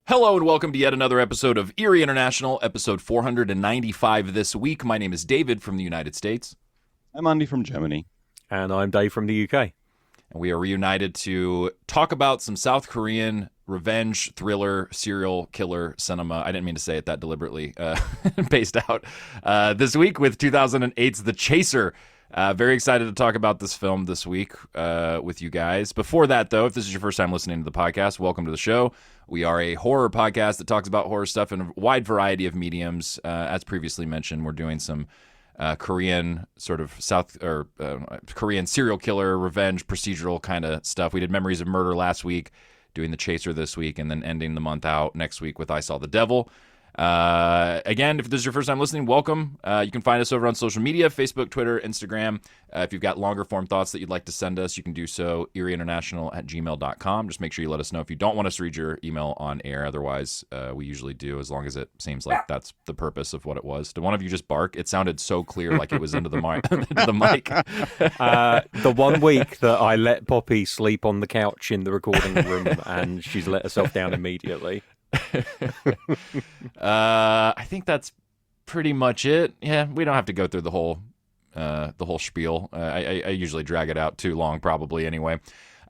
Hello and welcome to yet another episode of Eerie International, episode 495 this week. My name is David from the United States. I'm Andi from Germany. And I'm Dave from the UK. And we are reunited to talk about some South Korean revenge, thriller, serial killer cinema. I didn't mean to say it that deliberately, based out this week with 2008's The Chaser. Very excited to talk about this film this week with you guys. Before that, though, if this is your first time listening to the podcast, welcome to the show. We are a horror podcast that talks about horror stuff in a wide variety of mediums. As previously mentioned, we're doing some Korean sort of Korean serial killer, revenge, procedural kind of stuff. We did Memories of Murder last week, doing The Chaser this week, and then ending the month out next week with I Saw the Devil. Again, if this is your first time listening, welcome. You can find us over on social media, Facebook, Twitter, Instagram. If you've got longer form thoughts that you'd like to send us, you can do so, eerieinternational@gmail.com. Just make sure you let us know if you don't want us to read your email on air. Otherwise, we usually do, as long as it seems like that's the purpose of what it was. Did one of you just bark? It sounded so clear, like it was into the mic. The one week that I let Poppy sleep on the couch in the recording room and she's let herself down immediately. I think that's pretty much it. Yeah, we don't have to go through the whole spiel. I usually drag it out too long, probably anyway.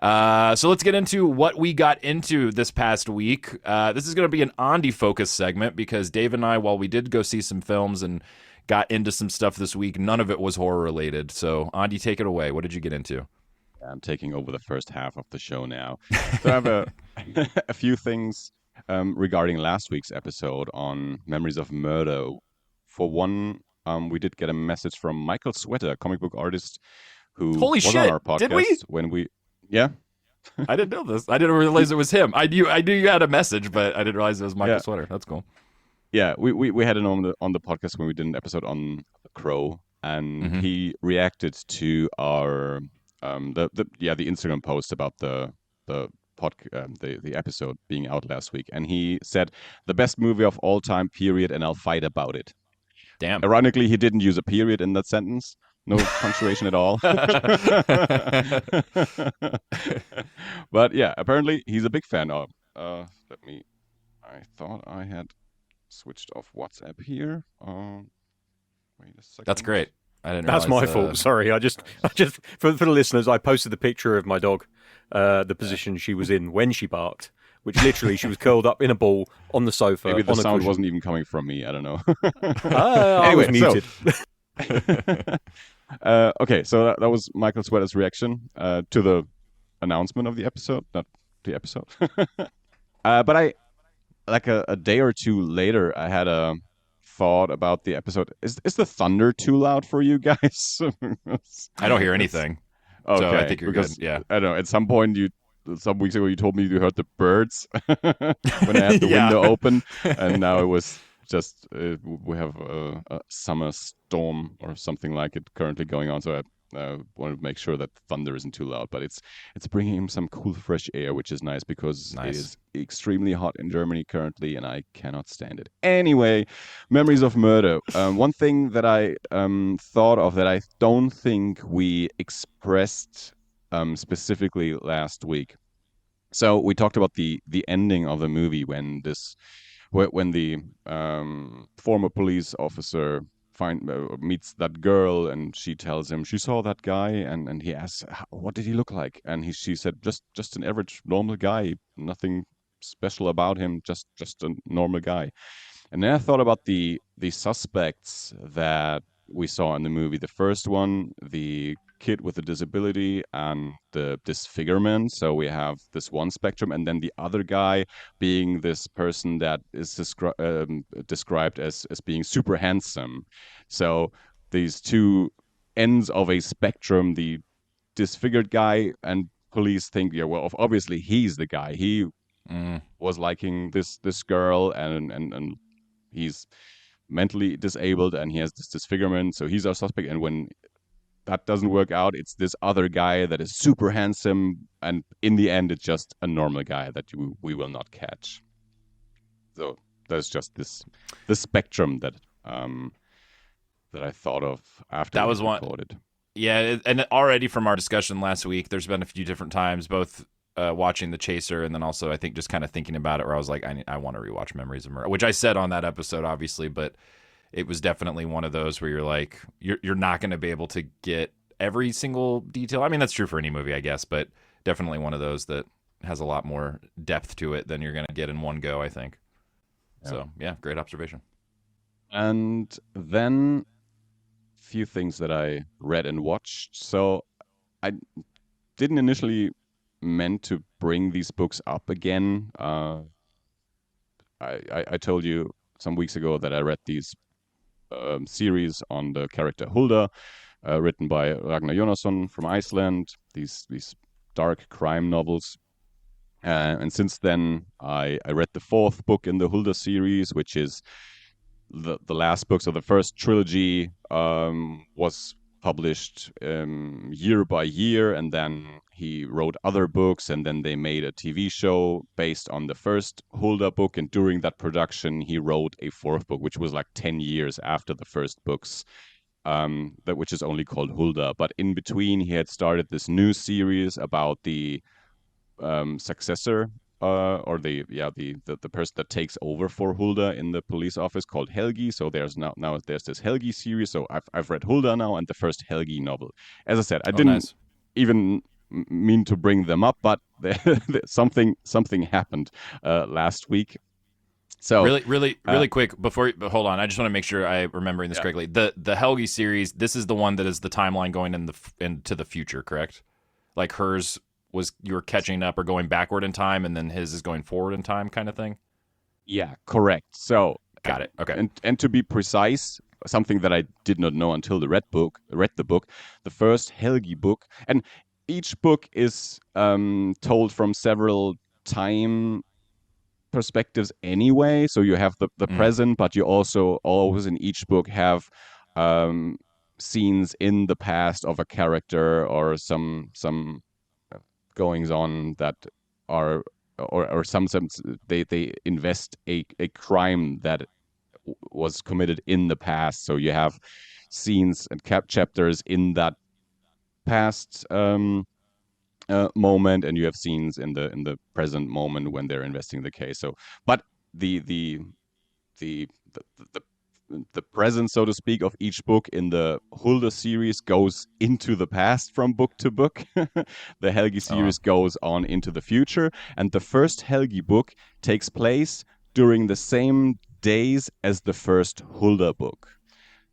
So let's get into what we got into this past week. This is going to be an Andi focus segment because Dave and I, while we did go see some films and got into some stuff this week, none of it was horror related. So Andi, take it away. What did you get into? I'm taking over the first half of the show now. So I have a few things regarding last week's episode on Memories of Murder. For one, we did get a message from Michael Sweater, comic book artist, who was on our podcast. Did we? When we, yeah. I didn't know this. I didn't realize it was him. I knew you had a message, but I didn't realize it was Michael Sweater. That's cool. Yeah, we had him on the podcast when we did an episode on Crow, and he reacted to our the Instagram post about the episode being out last week, and he said the best movie of all time, period, and I'll fight about it. Damn. Ironically, he didn't use a period in that sentence. No punctuation at all. But yeah, apparently he's a big fan of. I thought I had switched off WhatsApp here. Wait a second. That's great. I didn't. That's my fault. Sorry, I just for the listeners, I posted the picture of my dog, the position she was in when she barked, which literally she was curled up in a ball on the sofa. Maybe the on sound wasn't even coming from me. I don't know. I was muted. Okay, so that was Michael Sweater's reaction to the announcement of the episode, not the episode. But I, like a day or two later, I had a thought about the episode. Is the thunder too loud for you guys? I don't hear anything. Okay, so I think you're good. Yeah. I don't know. At some point, some weeks ago, you told me you heard the birds when I had the window open, and now it was just we have a summer storm or something like it currently going on. So I wanted to make sure that thunder isn't too loud, but it's bringing him some cool fresh air, which is nice because it is extremely hot in Germany currently, and I cannot stand it. Anyway, Memories of Murder. One thing that I thought of that I don't think we expressed specifically last week. So we talked about the ending of the movie when the former police officer meets that girl, and she tells him she saw that guy, and he asks, what did he look like? And she said, just an average normal guy, nothing special about him, just a normal guy. And then I thought about the suspects that we saw in the movie. The first one, the kid with a disability and the disfigurement. So we have this one spectrum, and then the other guy being this person that is described as being super handsome. So these two ends of a spectrum, the disfigured guy, and police think, yeah, well, obviously he's the guy. He Mm. was liking this girl, and he's mentally disabled and he has this disfigurement, so he's our suspect. And when that doesn't work out, it's this other guy that is super handsome, and in the end, it's just a normal guy that we will not catch. So there's just the spectrum that I thought of after That we was had one. recorded. Yeah, and already from our discussion last week, there's been a few different times, both watching The Chaser and then also I think just kind of thinking about it, where I was like, I want to rewatch Memories of Murder, which I said on that episode, obviously, but it was definitely one of those where you're like, you're not going to be able to get every single detail. I mean, that's true for any movie, I guess, but definitely one of those that has a lot more depth to it than you're going to get in one go, I think. Yeah. So, yeah, great observation. And then few things that I read and watched. So I didn't initially meant to bring these books up again. I told you some weeks ago that I read these series on the character Hulda, written by Ragnar Jónasson from Iceland. These dark crime novels. And since then, I read the fourth book in the Hulda series, which is the last book. So the first trilogy was published year by year, and then he wrote other books, and then they made a TV show based on the first Hulda book. And during that production, he wrote a fourth book, which was like 10 years after the first books. Which is only called Hulda. But in between, he had started this new series about the successor, or the person that takes over for Hulda in the police office, called Helgi. So there's now there's this Helgi series. So I've read Hulda now and the first Helgi novel. As I said, I didn't Nice. even mean to bring them up, but something happened last week. So really quick but hold on. I just want to make sure I'm remembering this correctly. The Helgi series, this is the one that is the timeline going into the future, correct? Like hers was you were catching up or going backward in time, and then his is going forward in time, kind of thing. Yeah, correct. So Got it. Okay. And to be precise, something that I did not know until read the book, the first Helgi book, and each book is told from several time perspectives anyway. So you have the present, but you also always in each book have scenes in the past of a character or some goings on that are or some they invest a crime that was committed in the past. So you have scenes and chapters in that past moment, and you have scenes in the present moment when they're investigating the case. So, but the the the present, so to speak, of each book in the Hulda series goes into the past from book to book. The Helgi series goes on into the future, and the first Helgi book takes place during the same days as the first Hulda book.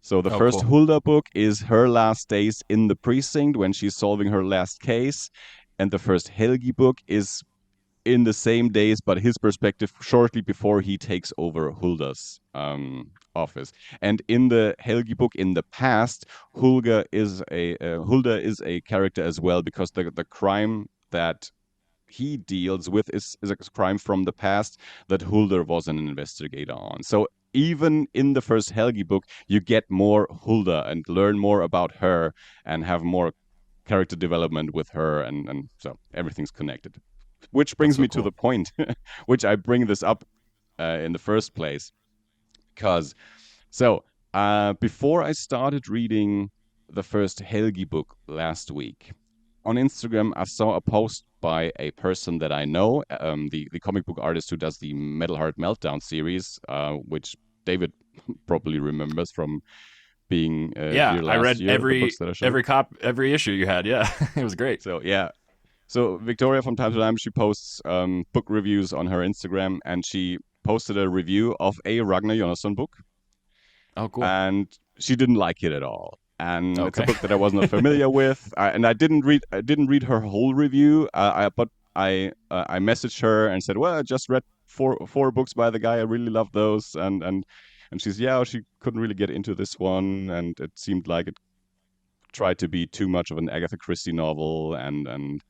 So the first cool. Hulda book is her last days in the precinct when she's solving her last case, and the first Helgi book is in the same days, but his perspective shortly before he takes over Hulda's office. And in the Helgi book, in the past, Hulda is a character as well, because the crime that he deals with is a crime from the past that Hulda was an investigator on. So even in the first Helgi book, you get more Hulda and learn more about her and have more character development with her, and so everything's connected. Which brings me to the point, which I bring this up in the first place, because before I started reading the first Helgi book last week, on Instagram I saw a post by a person that I know, the comic book artist who does the Metal Heart Meltdown series, which David probably remembers from being here last I read year. The books that I showed. every issue you had. Yeah, it was great. So yeah. So Victoria, from time to time, she posts book reviews on her Instagram, and she posted a review of a Ragnar Jónasson book. Oh, cool. And she didn't like it at all. And it's a book that I was not familiar with, and I didn't read her whole review. But I messaged her and said, well, I just read four books by the guy. I really love those, and she's she couldn't really get into this one, and it seemed like it tried to be too much of an Agatha Christie novel, and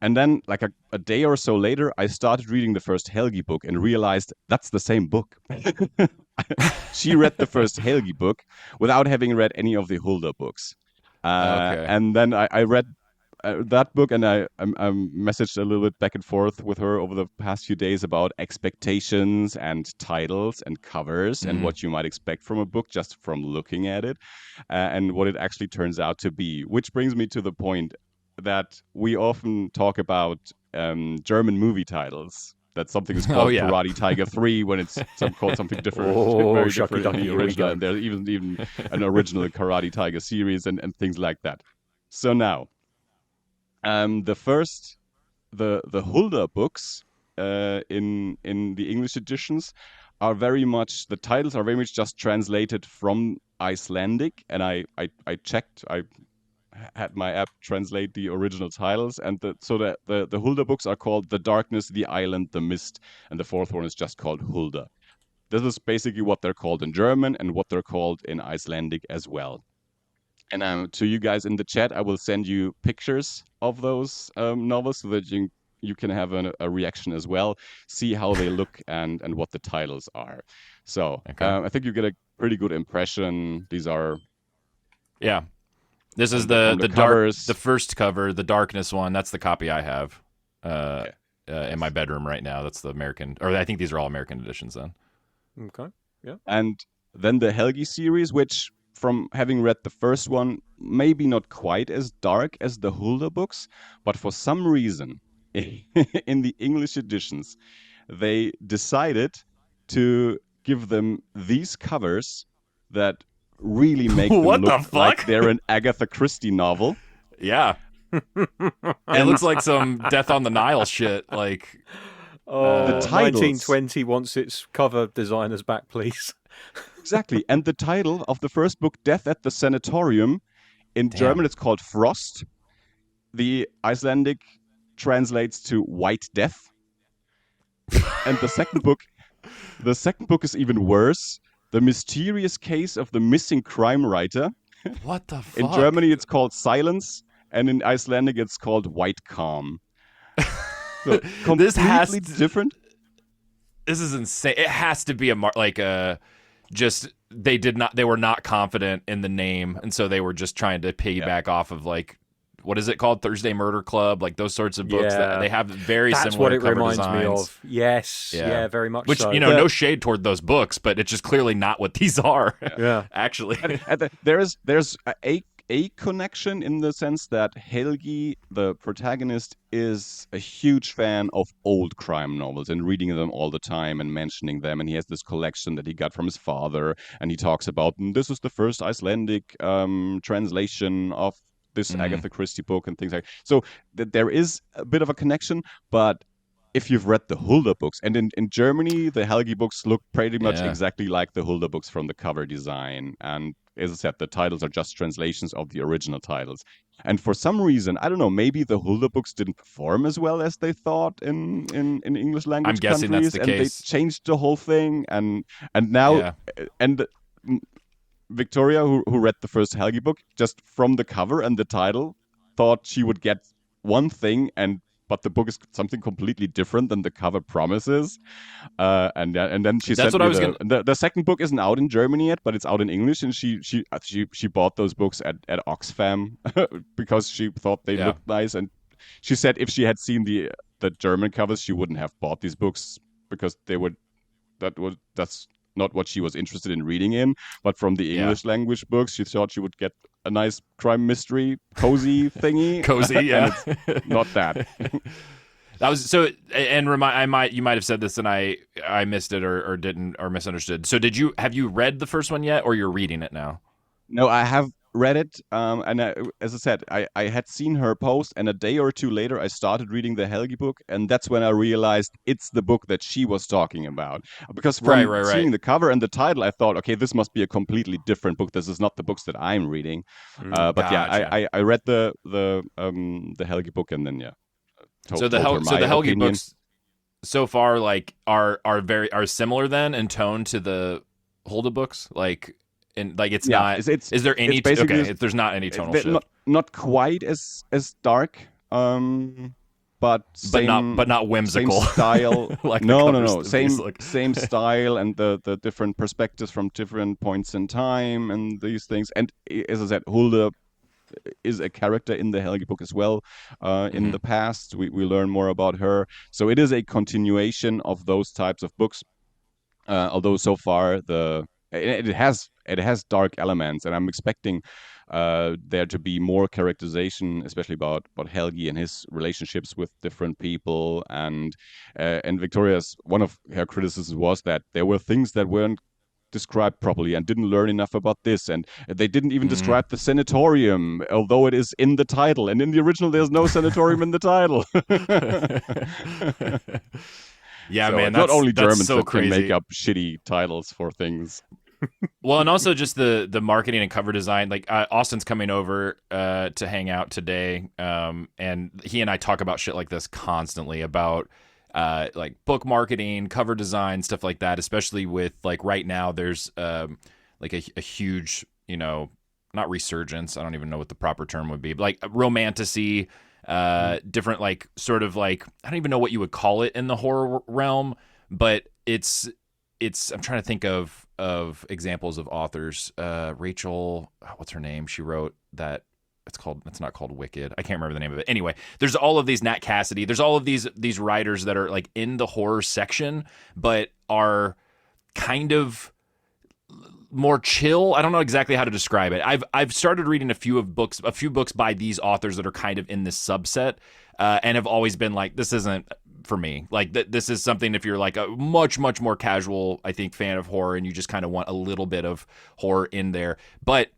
And then, like a day or so later, I started reading the first Helgi book and realized that's the same book. She read the first Helgi book without having read any of the Hulda books. Okay. And then I read that book, and I messaged a little bit back and forth with her over the past few days about expectations and titles and covers and what you might expect from a book just from looking at it, and what it actually turns out to be. Which brings me to the point that we often talk about German movie titles. That something is called Karate Tiger 3 when it's called something different, very different in the original. And there's even an original Karate Tiger series and things like that. So now, the Hulda books in the English editions are very much, the titles are very much just translated from Icelandic, and I checked, I had my app translate the original titles, and the Hulda books are called The Darkness, The Island, The Mist, and the fourth one is just called Hulda. This is basically what they're called in German and what they're called in Icelandic as well. And to you guys in the chat, I will send you pictures of those novels so that you can have a reaction as well, see how they look and what the titles are. So I think you get a pretty good impression. These are This is the first cover, the darkness one. That's the copy I have in my bedroom right now. That's the American, or I think these are all American editions then. Okay, yeah. And then the Helgi series, which from having read the first one, maybe not quite as dark as the Hulda books, but for some reason in the English editions, they decided to give them these covers that really make them look like they're an Agatha Christie novel. Yeah. It looks like some Death on the Nile shit. Like, the titles. 1920 wants its cover designers back, please. Exactly. And the title of the first book, Death at the Sanatorium, in German it's called Frost. The Icelandic translates to White Death. And the second book is even worse. The Mysterious Case of the Missing Crime Writer. What the fuck? In Germany, it's called Silence, and in Icelandic, it's called White Calm. So, completely different. This is insane. It has to be they were not confident in the name, and so they were just trying to piggyback off of what is it called? Thursday Murder Club, like those sorts of books that they have very similar. That's what it cover reminds designs. Me of. Yes, yeah, very much. Which so. No shade toward those books, but it's just clearly not what these are. Yeah, actually, there's a connection in the sense that Helgi, the protagonist, is a huge fan of old crime novels and reading them all the time and mentioning them. And he has this collection that he got from his father, and he talks about this is the first Icelandic translation of this Agatha Christie book and things like that. So there is a bit of a connection, but if you've read the Hulda books, and in Germany, the Helgi books look pretty much exactly like the Hulda books from the cover design. And as I said, the titles are just translations of the original titles. And for some reason, I don't know, maybe the Hulda books didn't perform as well as they thought in English language I'm guessing countries, that's the and case. they changed the whole thing. And now, Victoria, who read the first Helgi book, just from the cover and the title, thought she would get one thing, but the book is something completely different than the cover promises. And then she said, the second book isn't out in Germany yet, but it's out in English, and she bought those books at Oxfam because she thought they looked nice. And she said if she had seen the German covers, she wouldn't have bought these books because that's not what she was interested in reading in. But from the English language books, she thought she would get a nice crime mystery cozy thingy. Cozy, yeah. And it's not that. That was so. And you might have said this and I missed it or didn't or misunderstood. So have you read the first one yet, or you're reading it now? No, I have read it, and as I said, I had seen her post, and a day or two later, I started reading the Helgi book, and that's when I realized it's the book that she was talking about. Because from seeing the cover and the title, I thought, okay, this must be a completely different book. This is not the books that I'm reading. But gotcha. I read the Helgi book, and then So the Helgi books so far are similar then in tone to the Hulda books, it's not. Is there any? Okay, there's not any tonal shift. Not quite as dark. but not same whimsical style. like no. Same Same style, and the different perspectives from different points in time and these things. And as I said, Hulda is a character in the Helgi book as well. In the past, we learn more about her. So it is a continuation of those types of books. Although so far it has dark elements, and I'm expecting there to be more characterization, especially about Helgi and his relationships with different people. And Victoria's, one of her criticisms was that there were things that weren't described properly and didn't learn enough about this, and they didn't even describe the sanatorium, although it is in the title, and in the original there's no sanatorium in the title. Yeah, so man, not only Germans so that crazy. can make up shitty titles for things. Well, and also just the marketing and cover design. Like Austin's coming over to hang out today, and he and I talk about shit like this constantly about like book marketing, cover design, stuff like that. Especially with like right now, there's like a huge, not resurgence. I don't even know what the proper term would be, but like romantasy, different like sort of like I don't even know what you would call it in the horror realm, but it's I'm trying to think of examples of authors. Rachel, what's her name? She wrote that. It's not called Wicked. I can't remember the name of it. Anyway, there's all of these, Nat Cassidy. There's all of these writers that are like in the horror section, but are kind of more chill. I don't know exactly how to describe it. I've started reading a few books by these authors that are kind of in this subset, and have always been like, this isn't for me. Like this is something if you're like a much more casual, I think, fan of horror, and you just kind of want a little bit of horror in there. But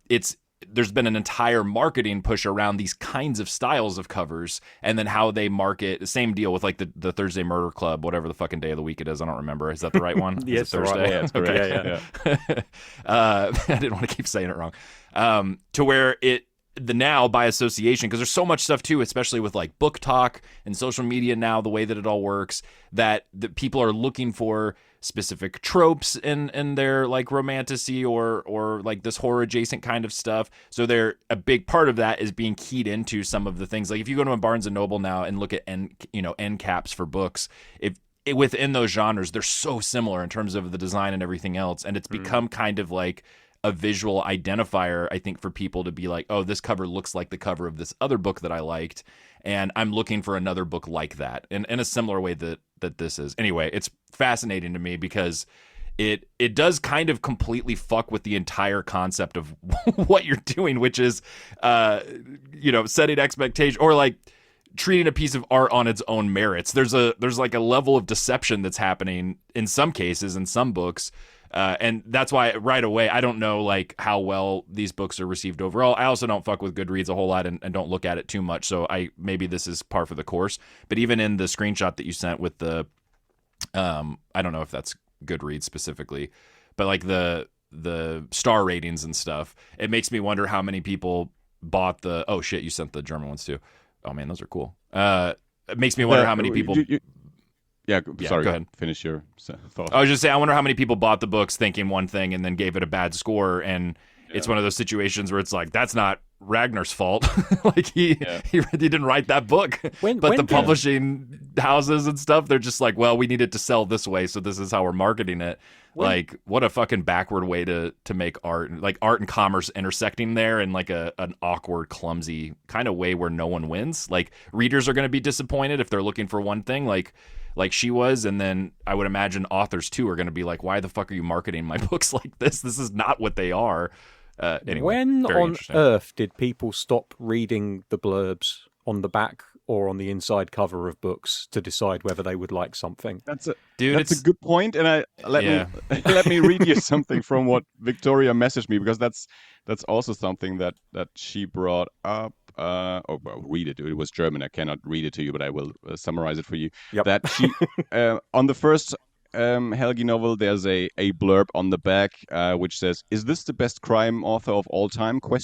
there's been an entire marketing push around these kinds of styles of covers, and then how they market. The same deal with like the Thursday Murder Club, whatever the fucking day of the week it is. I don't remember. Is that the right one? Yes, is it Thursday? right. Yeah, it's correct. Okay. Yeah. I didn't want to keep saying it wrong. To where the now by association, because there's so much stuff too, especially with like book talk and social media now, the way that it all works, that people are looking for specific tropes in their like romantasy or like this horror adjacent kind of stuff. So a big part of that is being keyed into some of the things. Like if you go to a Barnes and Noble now and look at end caps for books, within those genres, they're so similar in terms of the design and everything else, and it's become kind of like a visual identifier, I think, for people to be like, oh, this cover looks like the cover of this other book that I liked, and I'm looking for another book like that, in a similar way that this is. Anyway, it's fascinating to me because it does kind of completely fuck with the entire concept of what you're doing, which is, setting expectation or like treating a piece of art on its own merits. There's like a level of deception that's happening in some cases in some books. And that's why right away, I don't know like how well these books are received overall. I also don't fuck with Goodreads a whole lot and don't look at it too much. So maybe this is par for the course. But even in the screenshot that you sent with the, I don't know if that's Goodreads specifically, but like the star ratings and stuff, it makes me wonder how many people bought oh shit, you sent the German ones too. Oh man, those are cool. It makes me wonder how many people. Sorry, go ahead. Finish your thought. I was just saying, I wonder how many people bought the books thinking one thing and then gave it a bad score. And it's one of those situations where it's like, that's not Ragnar's fault. Like he didn't write that book. But the publishing houses and stuff, they're just like, well, we need it to sell this way, so this is how we're marketing it. Like, what a fucking backward way to make art. Like art and commerce intersecting there in like an awkward, clumsy kind of way where no one wins. Like readers are going to be disappointed if they're looking for one thing, like she was, and then I would imagine authors too are going to be like, why the fuck are you marketing my books like this? This is not what they are. Anyway, when on earth did people stop reading the blurbs on the back or on the inside cover of books to decide whether they would like something? That's a good point, and let me read you something from what Victoria messaged me, because that's also something that she brought up. Read it. It was German. I cannot read it to you, but I will summarize it for you. Yep. That she on the first Helgi novel, there's a blurb on the back which says, "Is this the best crime author of all time?" But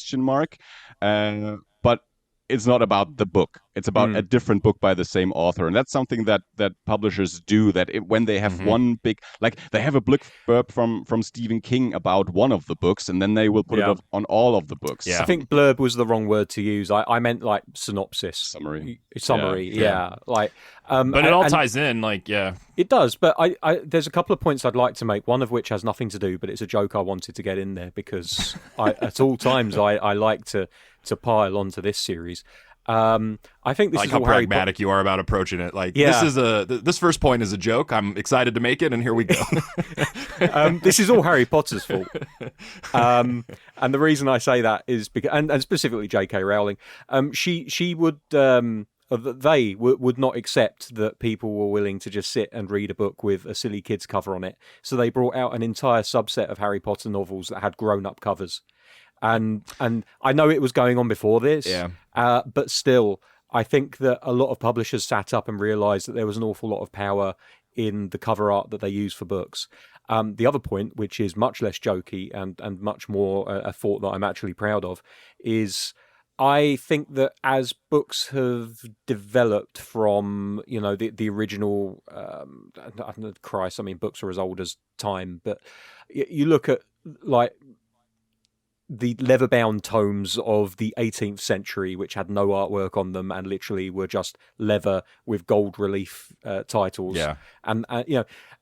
it's not about the book. It's about a different book by the same author, and that's something that publishers do. That when they have one big, like they have a blurb from Stephen King about one of the books, and then they will put it on all of the books. Yeah. I think blurb was the wrong word to use. I meant like synopsis, summary. Yeah. Like, but it all ties in. Like, yeah, it does. But I there's a couple of points I'd like to make. One of which has nothing to do, but it's a joke I wanted to get in there because at all times I like to pile onto this series. I think this like is how all pragmatic you are about approaching it. Like, this first point is a joke. I'm excited to make it, and here we go. This is all Harry Potter's fault. And the reason I say that is because, and specifically J.K. Rowling, she would, they would not accept that people were willing to just sit and read a book with a silly kids cover on it. So they brought out an entire subset of Harry Potter novels that had grown-up covers. And I know it was going on before this, but still, I think that a lot of publishers sat up and realised that there was an awful lot of power in the cover art that they use for books. The other point, which is much less jokey and much more a thought that I'm actually proud of, is I think that as books have developed from, the original, Christ, I mean, books are as old as time, but you look at, like, the leather-bound tomes of the 18th century, which had no artwork on them and literally were just leather with gold relief titles. Yeah. And,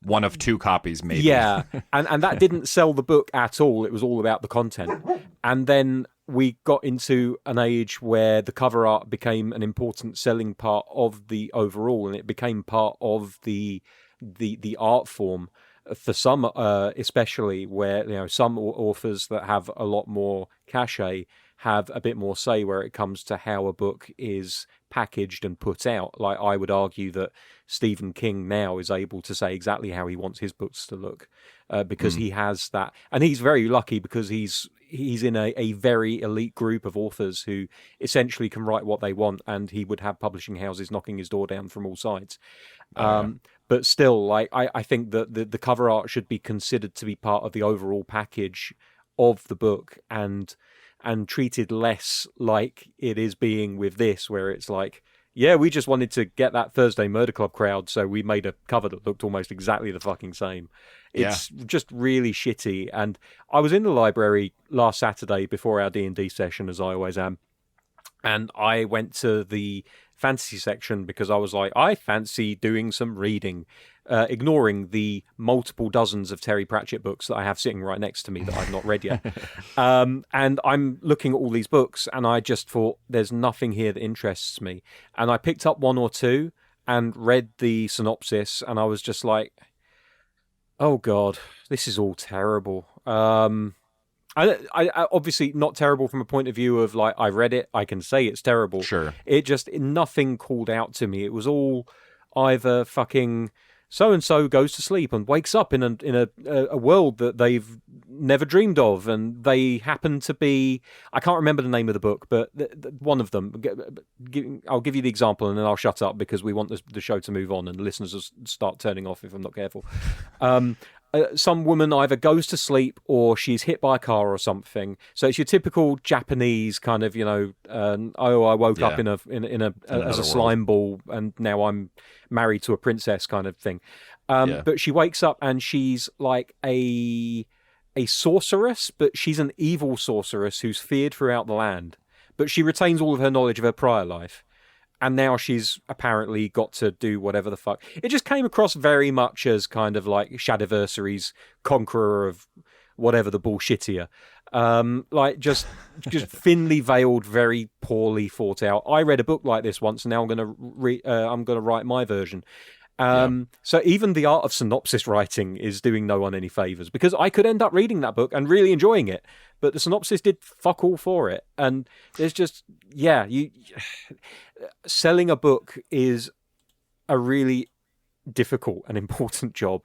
one of two copies, maybe. Yeah. and that didn't sell the book at all. It was all about the content. And then we got into an age where the cover art became an important selling part of the overall, and it became part of the art form. For some, especially where some authors that have a lot more cachet have a bit more say where it comes to how a book is packaged and put out. Like, I would argue that Stephen King now is able to say exactly how he wants his books to look because he has that, and he's very lucky because he's in a very elite group of authors who essentially can write what they want, and he would have publishing houses knocking his door down from all sides. But still, like, I think that the cover art should be considered to be part of the overall package of the book and treated less like it is being with this, where it's like, yeah, we just wanted to get that Thursday Murder Club crowd, so we made a cover that looked almost exactly the fucking same. It's just really shitty. And I was in the library last Saturday before our D&D session, as I always am, and I went to the fantasy section because I was like, I fancy doing some reading, ignoring the multiple dozens of Terry Pratchett books that I have sitting right next to me that I've not read yet. And I'm looking at all these books, and I just thought, there's nothing here that interests me. And I picked up one or two and read the synopsis, and I was just like, oh God, this is all terrible. I obviously not terrible from a point of view of, like, I read it, I can say it's terrible. Sure. Nothing called out to me. It was all either fucking so-and-so goes to sleep and wakes up in a world that they've never dreamed of, and they happen to be, I can't remember the name of the book, but one of them, I'll give you the example and then I'll shut up because we want the show to move on and listeners will start turning off if I'm not careful. Some woman either goes to sleep or she's hit by a car or something. So it's your typical Japanese kind of, I woke up as a slime ball and now I'm married to a princess kind of thing. But she wakes up and she's like a sorceress, but she's an evil sorceress who's feared throughout the land. But she retains all of her knowledge of her prior life. And now she's apparently got to do whatever the fuck. It just came across very much as kind of like Shadiversary's conqueror of whatever the bullshittier. Like just thinly veiled, very poorly thought out. I read a book like this once, and now I'm gonna write my version. So even the art of synopsis writing is doing no one any favors, because I could end up reading that book and really enjoying it, but the synopsis did fuck all for it. And there's just, selling a book is a really difficult and important job,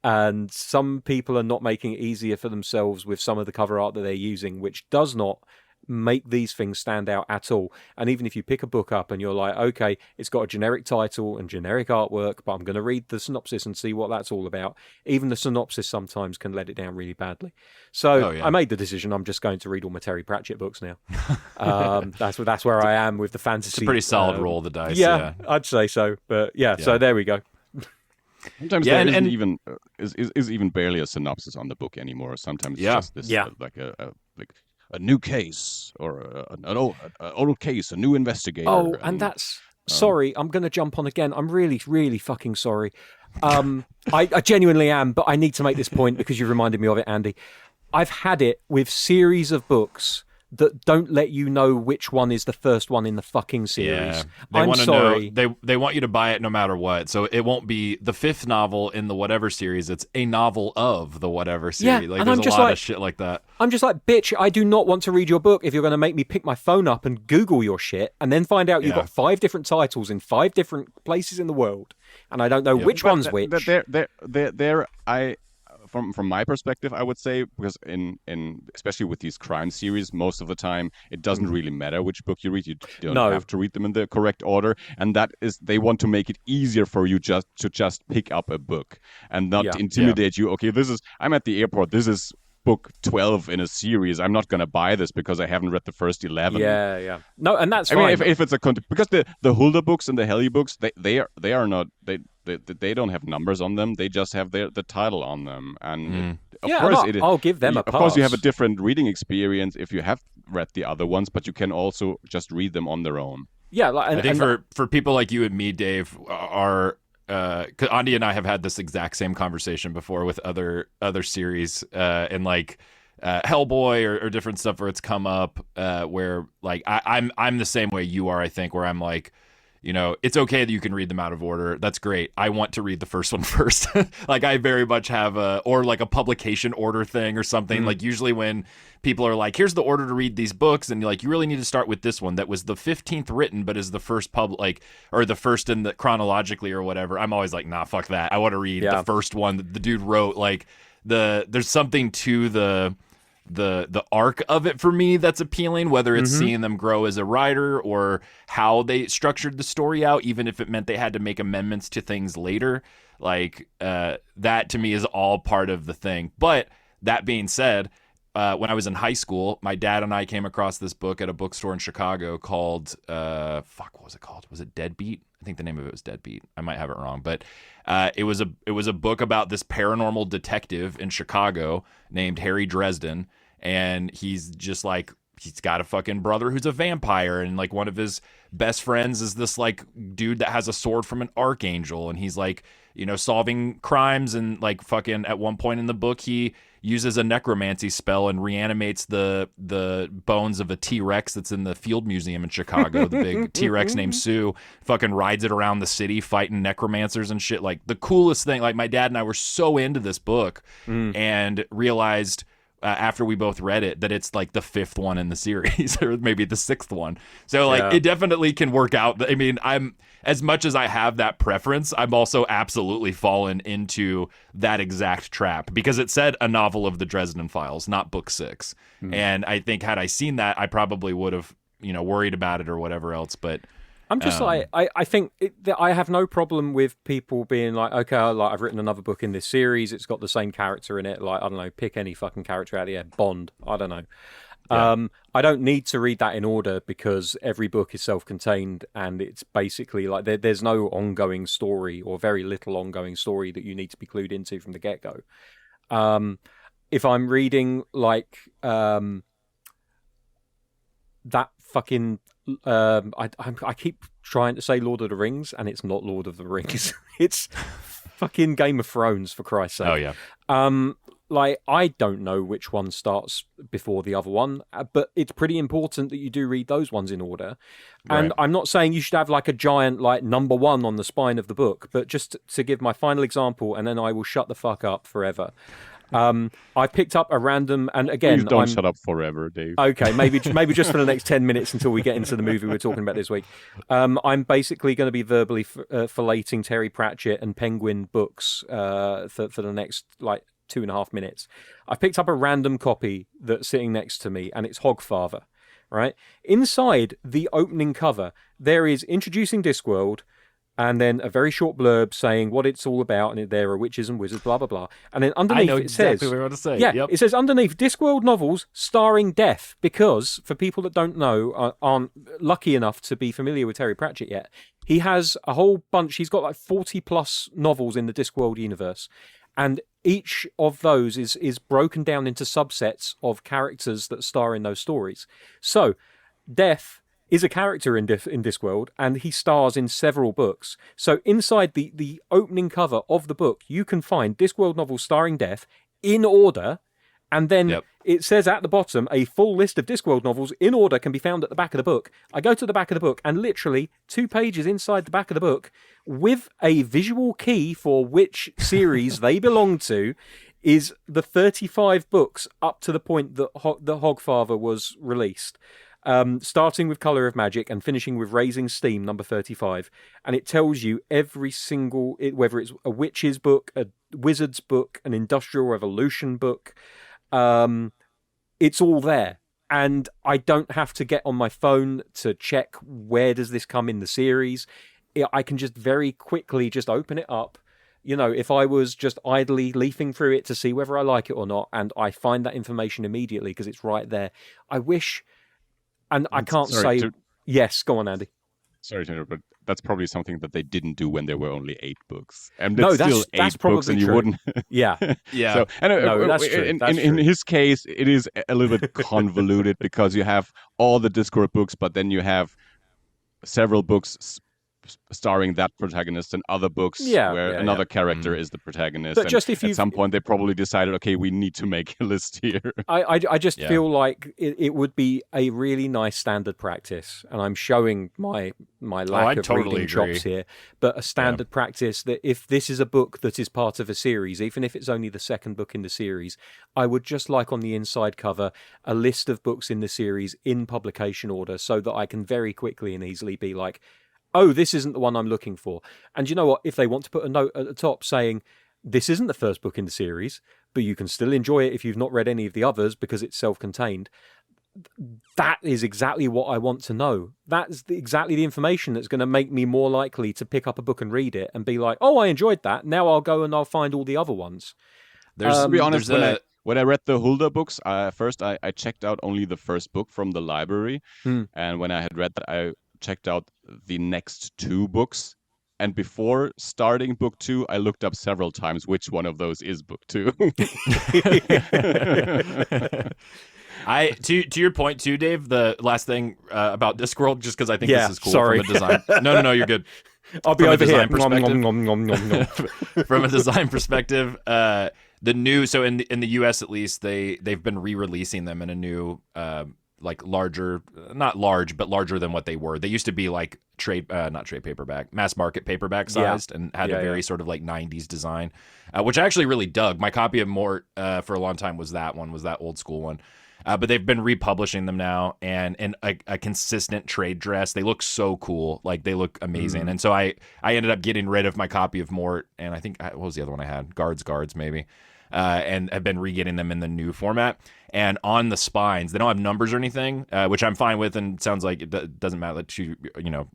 and some people are not making it easier for themselves with some of the cover art that they're using, which does not make these things stand out at all. And even if you pick a book up and you're like, okay, it's got a generic title and generic artwork, but I'm going to read the synopsis and see what that's all about. Even the synopsis sometimes can let it down really badly. So I made the decision. I'm just going to read all my Terry Pratchett books now. That's where I am with the fantasy. It's a pretty solid roll of the dice. Yeah, I'd say so. But yeah, so there we go. Sometimes there isn't even is even barely a synopsis on the book anymore. Sometimes it's just this like a new case or an old case, a new investigator. Oh, and that's sorry, I'm going to jump on again. I'm really, really fucking sorry. I genuinely am, but I need to make this point because you reminded me of it, Andy. I've had it with series of books that don't let you know which one is the first one in the fucking series. Yeah. I'm sorry. They want you to buy it no matter what. So it won't be the fifth novel in the whatever series. It's a novel of the whatever series. Yeah, There's a lot of shit like that. I'm just like, bitch, I do not want to read your book if you're going to make me pick my phone up and Google your shit and then find out you've got 5 different titles in 5 different places in the world. And I don't know which one's which. From my perspective, I would say, because in especially with these crime series, most of the time it doesn't really matter which book you read. You don't have to read them in the correct order, and that is they want to make it easier for you to just pick up a book and not intimidate you. Okay, I'm at the airport. This is book 12 in a series. I'm not going to buy this because I haven't read the first 11. Yeah. No, and that's fine. I mean, if it's because the Hulda books and the Helly books, they are not they don't have numbers on them. They just have the title on them. And of course, I'll give them a pass. Of course, you have a different reading experience if you have read the other ones, but you can also just read them on their own. Yeah, I think for people like you and me, Dave, cause Andi and I have had this exact same conversation before with other series and like Hellboy or different stuff where it's come up where like I'm the same way you are, I think, where I'm like, you know, it's okay that you can read them out of order. That's great. I want to read the first one first. Like I very much have or like a publication order thing or something. Like usually when people are like, here's the order to read these books. And you're like, you really need to start with this one that was the 15th written, but is the first or the first in the chronologically or whatever. I'm always like, nah, fuck that. I want to read the first one that the dude wrote. Like there's something to the arc of it for me that's appealing, whether it's seeing them grow as a writer or how they structured the story out, even if it meant they had to make amendments to things later. Like that to me is all part of the thing. But that being said, when I was in high school, my dad and I came across this book at a bookstore in Chicago called what was it called? Was it Deadbeat? I think the name of it was Deadbeat. I might have it wrong, but it was a book about this paranormal detective in Chicago named Harry Dresden, and he's just like he's got a fucking brother who's a vampire, and like one of his best friends is this like dude that has a sword from an archangel, and he's like, you know, solving crimes, and like fucking at one point in the book he uses a necromancy spell and reanimates the bones of a T-Rex that's in the Field Museum in Chicago. The big T-Rex named Sue fucking rides it around the city fighting necromancers and shit. Like the coolest thing. Like my dad and I were so into this book and realized after we both read it that it's like the 5th one in the series or maybe the 6th one. So like it definitely can work out. I mean, I'm as much as I have that preference, I'm also absolutely fallen into that exact trap because it said a novel of the Dresden Files, not book 6. And I think had I seen that, I probably would have, you know, worried about it or whatever else. But I'm just like, I think I have no problem with people being like, okay, like I've written another book in this series. It's got the same character in it. Like, I don't know, pick any fucking character out of here. Bond. I don't know. I don't need to read that in order because every book is self-contained and it's basically like there's no ongoing story or very little ongoing story that you need to be clued into from the get-go. If I'm reading like that fucking I keep trying to say Lord of the Rings and it's not Lord of the Rings. It's fucking Game of Thrones, for Christ's sake. Oh yeah. Like, I don't know which one starts before the other one, but it's pretty important that you do read those ones in order. And I'm not saying you should have like a giant like number 1 on the spine of the book, but just to give my final example, and then I will shut the fuck up forever. I picked up a random, and again, please don't shut up forever, Dave. Okay, maybe just for the next 10 minutes until we get into the movie we're talking about this week. I'm basically going to be verbally filleting Terry Pratchett and Penguin books for the next like 2.5 minutes. I picked up a random copy that's sitting next to me, and it's Hogfather right? Inside the opening cover, there is introducing Discworld, and then a very short blurb saying what it's all about, and there are witches and wizards, blah, blah, blah. And then underneath I know it exactly says... what I want to say. Yeah, Yep. it says underneath, Discworld novels starring death, because, for people that don't know, aren't lucky enough to be familiar with Terry Pratchett yet, he has a whole bunch, he's got like 40-plus novels in the Discworld universe, and each of those is broken down into subsets of characters that star in those stories. So, Death is a character in Discworld, and he stars in several books. So inside the opening cover of the book, you can find Discworld novels starring Death in order, and then it says at the bottom, a full list of Discworld novels in order can be found at the back of the book. I go to the back of the book, and literally 2 pages inside the back of the book, with a visual key for which series they belong to, is the 35 books up to the point that the Hogfather was released. Starting with Colour of Magic and finishing with Raising Steam, number 35. And it tells you every single, whether it's a witch's book, a wizard's book, an Industrial Revolution book, it's all there. And I don't have to get on my phone to check where does this come in the series. I can just very quickly just open it up. You know, if I was just idly leafing through it to see whether I like it or not, and I find that information immediately because it's right there. I wish... And I can't say... Yes, go on, Andy. Sorry to interrupt, but that's probably something that they didn't do when there were only 8 books. And no, it's still that's 8 probably books, and true. you wouldn't... Yeah. Yeah. So, and, no, that's true. In his case, it is a little bit convoluted because you have all the Discord books, but then you have several books starring that protagonist and other books where another character is the protagonist. But and just if at some point they probably decided, okay, we need to make a list here. I just feel like it would be a really nice standard practice, and I'm showing my lack of reading chops here, but a standard practice that if this is a book that is part of a series, even if it's only the second book in the series, I would just like on the inside cover a list of books in the series in publication order so that I can very quickly and easily be like, oh, this isn't the one I'm looking for. And you know what? If they want to put a note at the top saying, this isn't the first book in the series, but you can still enjoy it if you've not read any of the others because it's self-contained, that is exactly what I want to know. That's exactly the information that's going to make me more likely to pick up a book and read it and be like, oh, I enjoyed that. Now I'll go and I'll find all the other ones. To be honest, when I read the Hulda books, first I checked out only the first book from the library. And when I had read that, I checked out the next 2 books, and before starting book 2 I looked up several times which one of those is book 2. To your point too, Dave, the last thing about Discworld, just because I think this is cool sorry. from a design no you're good. I'll be from over here from a design perspective, the new, so in the US at least, they've been re-releasing them in a new like larger, not large, but larger than what they were. They used to be like not trade paperback, mass market paperback sized, and had a very sort of like 90s design, which I actually really dug. My copy of Mort for a long time was that old school one. But they've been republishing them now, and in a consistent trade dress. They look so cool. Like, they look amazing. And so I ended up getting rid of my copy of Mort, and I think, what was the other one I had? Guards maybe. And have been re-getting them in the new format. And on the spines, they don't have numbers or anything, which I'm fine with, and sounds like it doesn't matter to,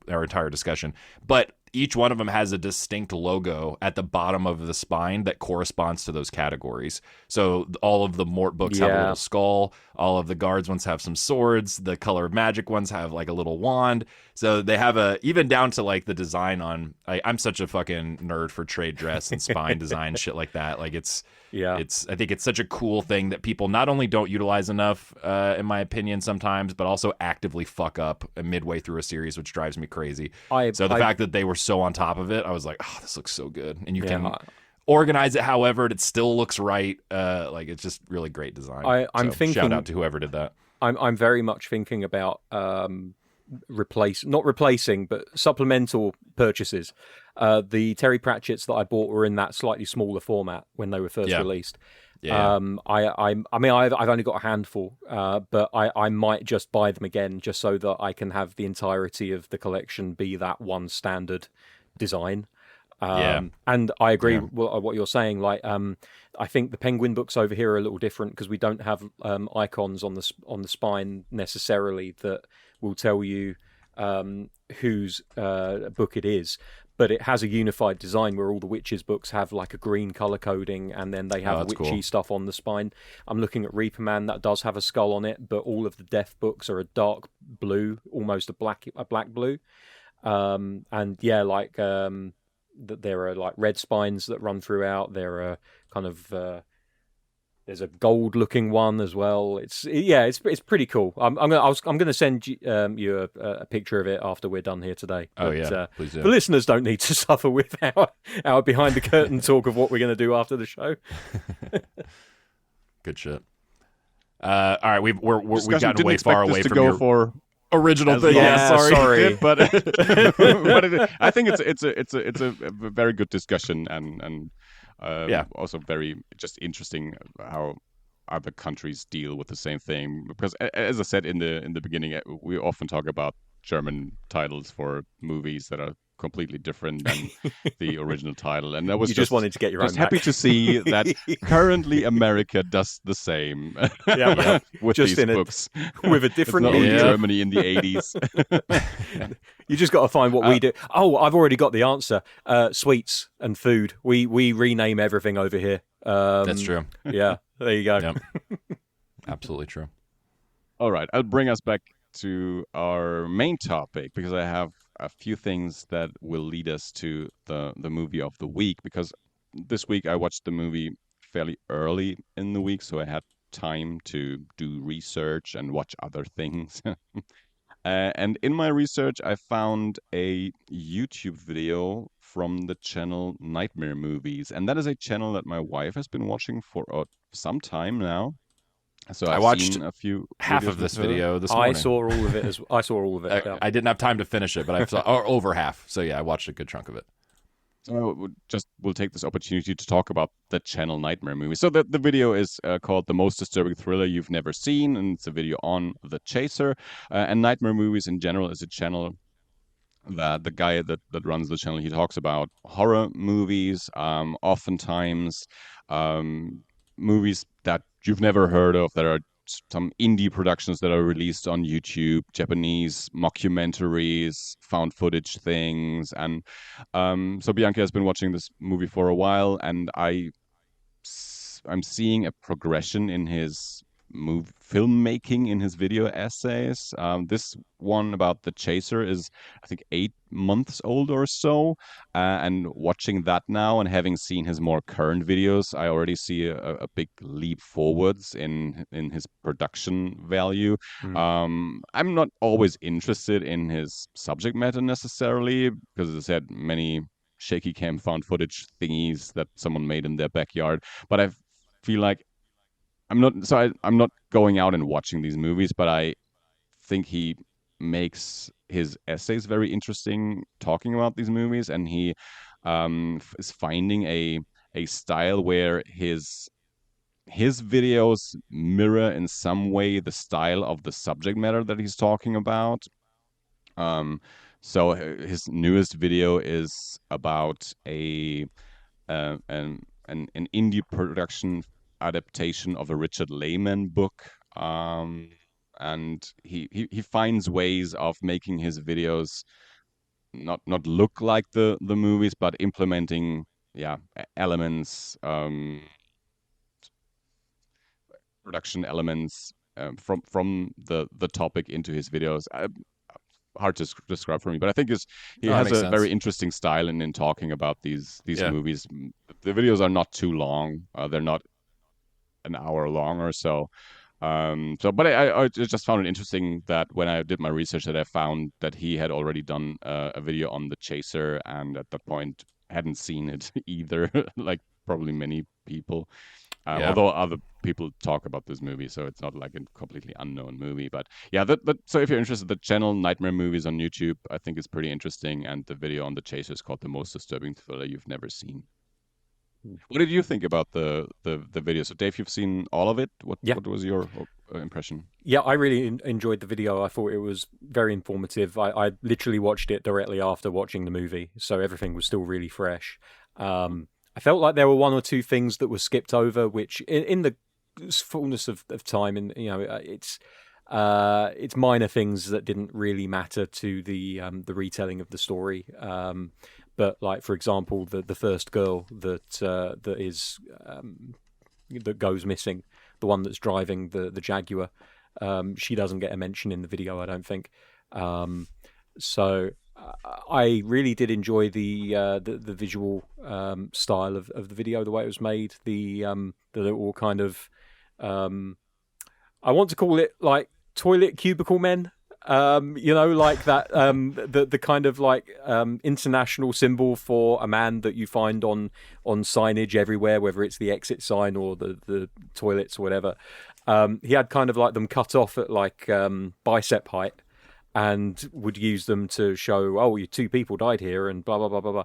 our entire discussion. But each one of them has a distinct logo at the bottom of the spine that corresponds to those categories. So all of the Mort books have a little skull. All of the Guards ones have some swords. The Color of Magic ones have like a little wand. So they have even down to like the design on, I'm such a fucking nerd for trade dress and spine design, shit like that. Like I think it's such a cool thing that people not only don't utilize enough, in my opinion, sometimes, but also actively fuck up midway through a series, which drives me crazy. The fact that they were so on top of it, I was like, oh, this looks so good. And you can organize it however it still looks right. Like, it's just really great design. I'm thinking, shout out to whoever did that. I'm very much thinking about not replacing, but supplemental purchases. The Terry Pratchetts that I bought were in that slightly smaller format when they were first released. I mean, I've only got a handful, but I might just buy them again just so that I can have the entirety of the collection be that one standard design. And I agree with what you're saying. Like, I think the Penguin books over here are a little different because we don't have icons on the spine necessarily that will tell you whose book it is. But it has a unified design where all the Witches books have like a green color coding, and then they have witchy stuff on the spine. I'm looking at Reaper Man, that does have a skull on it, but all of the Death books are a dark blue, almost a black blue. And yeah, like there are like red spines that run throughout. There are kind of there's a gold looking one as well. It's pretty cool. I'm gonna send you a picture of it after we're done here today. But, please do. The listeners don't need to suffer with our behind the curtain talk of what we're gonna do after the show. Good shit. All right, we've gotten way far away from your for original thing. Sorry. But I think it's a very good discussion and also very just interesting how other countries deal with the same thing. Because as I said in the beginning, we often talk about German titles for movies that are completely different than the original title, and that was just wanted to get your own happy back. to see that currently America does the same with just these in books with a different it's not only Germany in the 80s. You just got to find what we do. Oh, I've already got the answer. Sweets and food. We rename everything over here. That's true. Yeah, there you go. Yep. Absolutely true. All right, I'll bring us back to our main topic because I have a few things that will lead us to the movie of the week, because this week I watched the movie fairly early in the week, so I had time to do research and watch other things. And in my research, I found a YouTube video from the channel Nightmare Movies, and that is a channel that my wife has been watching for some time now. So I watched seen a few half of this video this morning. I saw all of it. I didn't have time to finish it, but I saw over half. So yeah, I watched a good chunk of it. So we'll take this opportunity to talk about the channel Nightmare Movies. So the video is called The Most Disturbing Thriller You've Never Seen, and it's a video on The Chaser. And Nightmare Movies in general is a channel that the guy that runs the channel, he talks about horror movies, oftentimes movies that you've never heard of, that are some indie productions that are released on YouTube, Japanese mockumentaries, found footage things. And so Bianca has been watching this movie for a while, and I'm seeing a progression in his filmmaking, in his video essays. This one about The Chaser is, I think, 8 months old or so, and watching that now and having seen his more current videos, I already see a big leap forwards in his production value. I'm not always interested in his subject matter necessarily, because as I said, many shaky cam found footage thingies that someone made in their backyard, but I feel like I'm not going out and watching these movies, but I think he makes his essays very interesting talking about these movies, and he is finding a style where his videos mirror in some way the style of the subject matter that he's talking about. So his newest video is about an indie production adaptation of a Richard Lehman book, and he finds ways of making his videos not look like the movies, but implementing elements, production elements from the topic into his videos. Hard to describe for me, but I think he has a very interesting style in talking about these movies. The videos are not too long; they're not an hour long or so. But I just found it interesting that when I did my research, that I found that he had already done a video on The Chaser, and at that point hadn't seen it either, like probably many people. Although other people talk about this movie, so it's not like a completely unknown movie. But yeah, so if you're interested, the channel Nightmare Movies on YouTube, I think is pretty interesting, and the video on The Chaser is called The Most Disturbing Thriller You've Never Seen. What did you think about the video? So, Dave, you've seen all of it. Yeah. What was your impression? Yeah, I really enjoyed the video. I thought it was very informative. I literally watched it directly after watching the movie, so everything was still really fresh. I felt like there were one or two things that were skipped over, which in the fullness of time, and it's minor things that didn't really matter to the retelling of the story. But like, for example, the first girl that goes missing, the one that's driving the Jaguar, she doesn't get a mention in the video, I don't think. So I really did enjoy the visual style of the video, the way it was made, the little kind of I want to call it like toilet cubicle men. Like that, the kind of like international symbol for a man that you find on signage everywhere, whether it's the exit sign or the toilets or whatever. He had kind of like them cut off at like bicep height, and would use them to show, oh, two people died here, and blah blah blah blah blah.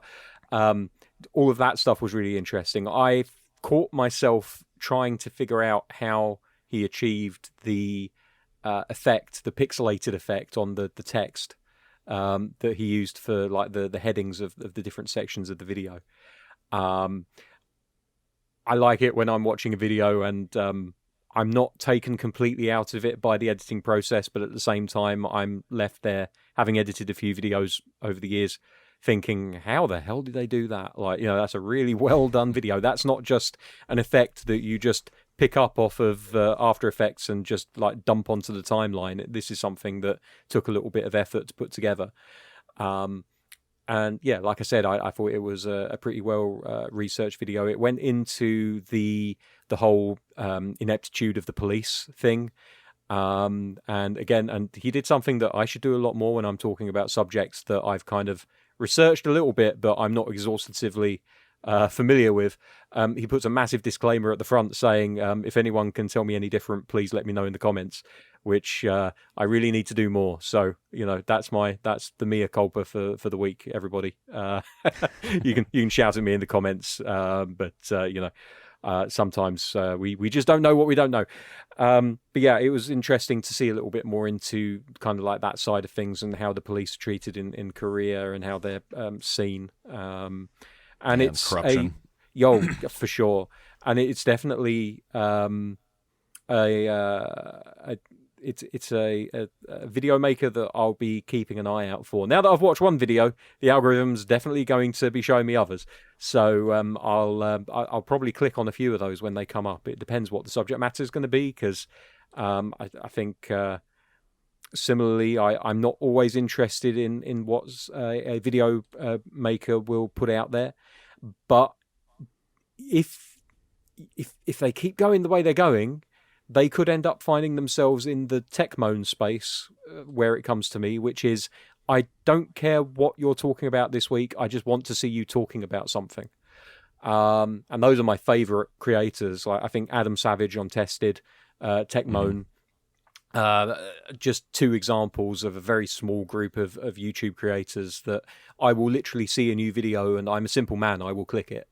All of that stuff was really interesting. I caught myself trying to figure out how he achieved the effect, the pixelated effect on the text that he used for like the headings of the different sections of the video. I like it when I'm watching a video and I'm not taken completely out of it by the editing process, but at the same time I'm left there, having edited a few videos over the years, thinking, how the hell did they do that? Like, that's a really well done video. That's not just an effect that you just pick up off of After Effects and just like dump onto the timeline. This is something that took a little bit of effort to put together. And yeah, like I said, I thought it was a pretty well researched video. It went into the whole ineptitude of the police thing. And he did something that I should do a lot more when I'm talking about subjects that I've kind of researched a little bit, but I'm not exhaustively familiar with. He puts a massive disclaimer at the front saying, if anyone can tell me any different, please let me know in the comments, which I really need to do more. So, that's the mea culpa for the week, everybody. You can shout at me in the comments, but sometimes we just don't know what we don't know. But yeah, it was interesting to see a little bit more into kind of like that side of things and how the police are treated in Korea and how they're seen. And it's corruption. For sure. And it's definitely it's a video maker that I'll be keeping an eye out for. Now that I've watched one video, the algorithm's definitely going to be showing me others. So I'll probably click on a few of those when they come up. It depends what the subject matter is going to be, because I think similarly, I'm not always interested in what a video maker will put out there. But if they keep going the way they're going, they could end up finding themselves in the tech moan space where it comes to me, which is, I don't care what you're talking about this week. I just want to see you talking about something. And those are my favorite creators. Like, I think Adam Savage on Tested, Tech Moan, just two examples of a very small group of YouTube creators that I will literally see a new video, and I'm a simple man, I will click it.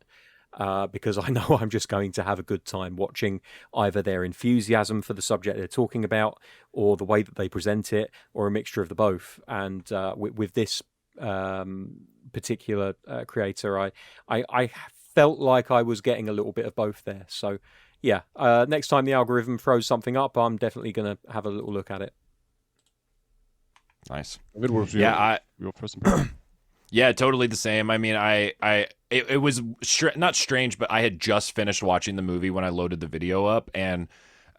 Because I know I'm just going to have a good time watching either their enthusiasm for the subject they're talking about, or the way that they present it, or a mixture of the both. And with this particular creator, I felt like I was getting a little bit of both there. So yeah, next time the algorithm throws something up, I'm definitely going to have a little look at it. Nice. It was your first impression. Yeah, totally the same. I mean, it was not strange, but I had just finished watching the movie when I loaded the video up, and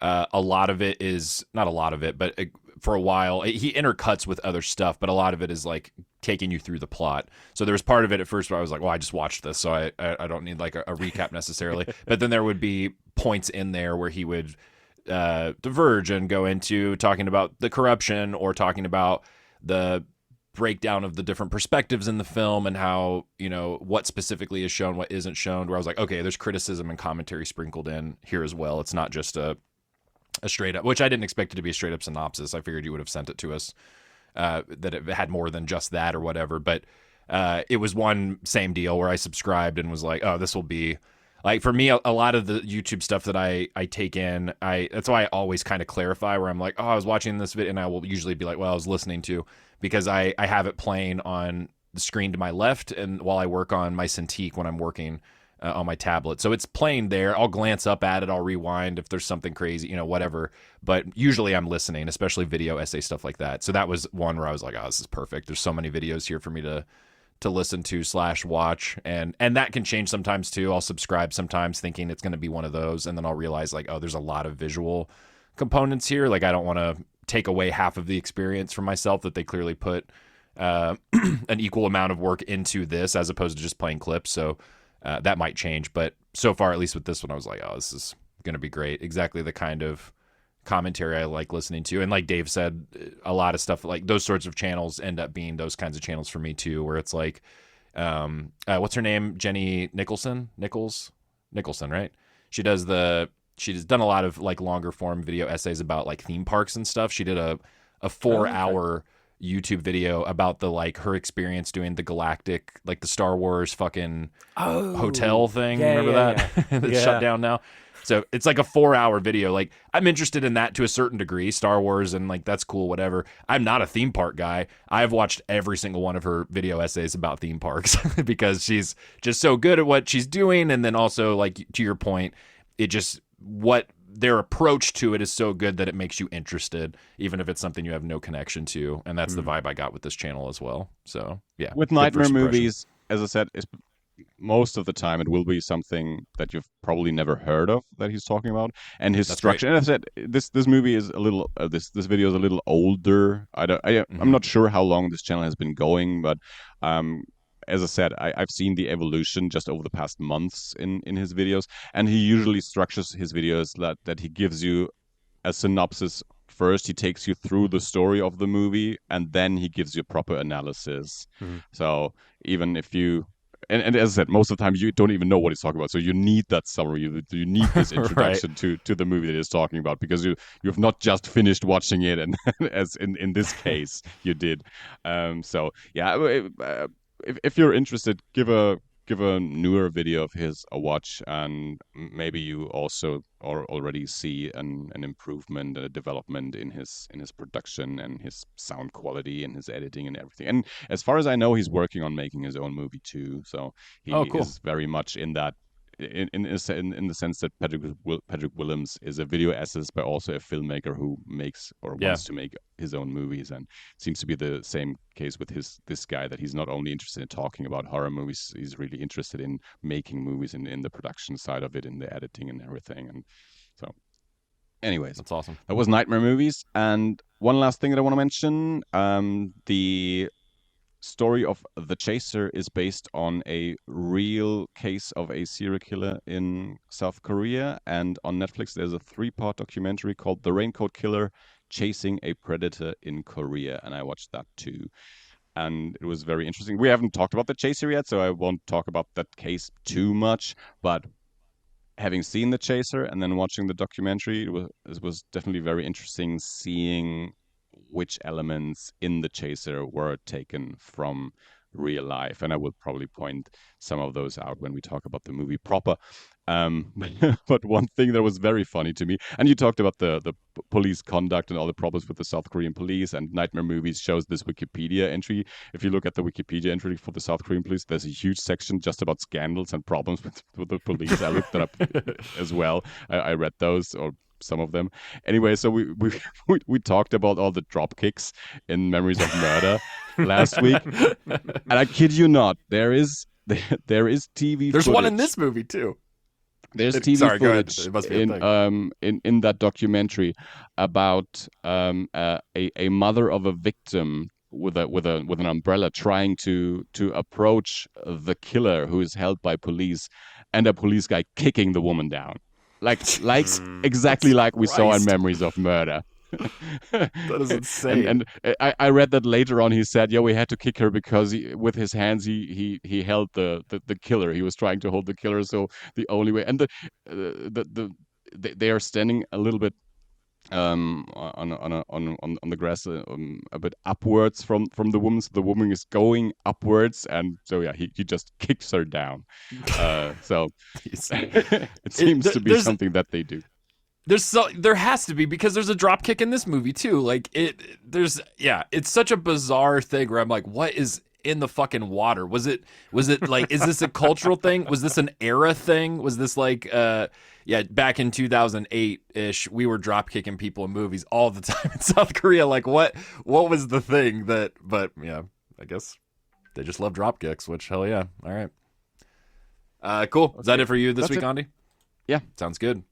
a lot of it is not a lot of it, but for a while he intercuts with other stuff, but a lot of it is like taking you through the plot. So there was part of it at first where I was like, well, I just watched this, so I don't need like a recap necessarily. But then there would be points in there where he would diverge and go into talking about the corruption, or talking about the breakdown of the different perspectives in the film, and how, what specifically is shown, what isn't shown, where I was like, okay, there's criticism and commentary sprinkled in here as well. It's not just a straight up, which I didn't expect it to be a straight up synopsis. I figured you would have sent it to us, that it had more than just that or whatever. But it was one same deal where I subscribed and was like, oh, this will be Like for me, a lot of the YouTube stuff that I take in, that's why I always kind of clarify where I'm like, oh, I was watching this video, and I will usually be like, well, I was listening to, because I have it playing on the screen to my left, and while I work on my Cintiq when I'm working on my tablet, so it's playing there. I'll glance up at it, I'll rewind if there's something crazy, whatever. But usually I'm listening, especially video essay stuff like that. So that was one where I was like, oh, this is perfect. There's so many videos here for me to listen to / watch, and that can change sometimes too. I'll subscribe sometimes thinking it's going to be one of those, and then I'll realize like, oh, there's a lot of visual components here. Like I don't want to take away half of the experience from myself that they clearly put an equal amount of work into this as opposed to just playing clips. So that might change, but so far, at least with this one, I was like, oh, this is going to be great. Exactly the kind of commentary I like listening to. And like Dave said, a lot of stuff like those sorts of channels end up being those kinds of channels for me too, where it's like, what's her name? Jenny Nicholson, right? She's done a lot of like longer form video essays about like theme parks and stuff. She did a 4-hour YouTube video about her experience doing the Galactic, like the Star Wars fucking hotel thing. Remember that? That's shut down now. So it's like a 4-hour video. Like I'm interested in that to a certain degree, Star Wars, and like that's cool, whatever. I'm not a theme park guy. I've watched every single one of her video essays about theme parks because she's just so good at what she's doing. And then also, like to your point, what their approach to it is so good that it makes you interested, even if it's something you have no connection to. And that's the vibe I got with this channel as well. So yeah. With nightmare movies, as I said, most of the time it will be something that you've probably never heard of that he's talking about, and his structure. And as I said, this movie is a little this video is a little older. I'm not sure how long this channel has been going, but as I said, I've seen the evolution just over the past months in his videos, and he usually structures his videos that he gives you a synopsis first. He takes you through the story of the movie, and then he gives you a proper analysis. So even if you and as I said, most of the time you don't even know what he's talking about. So you need that summary. You need this introduction to the movie that he's talking about, because you've not just finished watching it, and as in this case you did. So yeah, if you're interested, give a newer video of his a watch, and maybe you also already see an improvement, a development in his production and his sound quality and his editing and everything. And as far as I know, he's working on making his own movie too, so he is very much in that. In the sense that Patrick Willems is a video essayist, but also a filmmaker who makes or wants to make his own movies, and it seems to be the same case with this guy, that he's not only interested in talking about horror movies, he's really interested in making movies in the production side of it, in the editing and everything. And so, anyways, that's awesome. That was Nightmare Movies. And one last thing that I want to mention, the story of The Chaser is based on a real case of a serial killer in South Korea, and on Netflix there's a 3-part documentary called The Raincoat Killer: Chasing a Predator in Korea, and I watched that too, and it was very interesting. We haven't talked about The Chaser yet, so I won't talk about that case too much, but having seen The Chaser and then watching the documentary, it was definitely very interesting seeing which elements in The Chaser were taken from real life. And I will probably point some of those out when we talk about the movie proper. But one thing that was very funny to me, and you talked about the police conduct and all the problems with the South Korean police, and Nightmare Movies shows this Wikipedia entry. If you look at the Wikipedia entry for the South Korean police, there's a huge section just about scandals and problems with the police. I looked that up as well. I read those, or some of them. Anyway, so we talked about all the drop kicks in Memories of Murder last week, and I kid you not, there is TV. There's one in this movie too. There's TV footage in that documentary about a mother of a victim with an umbrella trying to approach the killer, who is held by police, and a police guy kicking the woman down. Like exactly like we saw in Memories of Murder. That is insane. And I read that later on. He said, we had to kick her because with his hands he held the killer. He was trying to hold the killer, so the only way. And they are standing a little bit on the grass a bit upwards from the woman. So the woman is going upwards, and so yeah, he just kicks her down. So it seems to be something that they do. There has to be, because there's a drop kick in this movie too. Like it's such a bizarre thing where I'm like, what is in the fucking water? Was it like, is this a cultural thing? Was this an era thing? Was this like back in 2008-ish, we were drop kicking people in movies all the time in South Korea. Like what was the thing that, but yeah, I guess they just love drop kicks, which hell yeah. All right. Cool. Is that it for you this week, Andi? Yeah. Sounds good.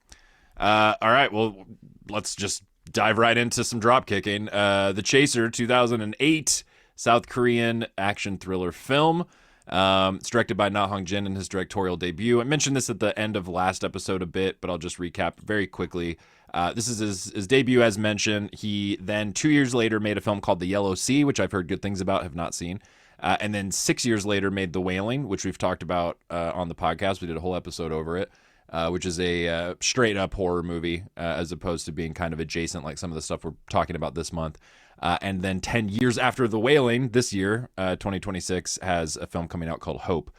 All right, well, let's just dive right into some drop kicking. The Chaser, 2008 South Korean action thriller film. It's directed by Hong-jin in his directorial debut. I mentioned this at the end of last episode a bit, but I'll just recap very quickly. This is his debut, as mentioned. He then 2 years later made a film called The Yellow Sea, which I've heard good things about, have not seen. And then 6 years later made The Wailing, which we've talked about on the podcast. We did a whole episode over it. Which is a straight-up horror movie, as opposed to being kind of adjacent like some of the stuff we're talking about this month. And then 10 years after The Wailing, this year, 2026, has a film coming out called Hope,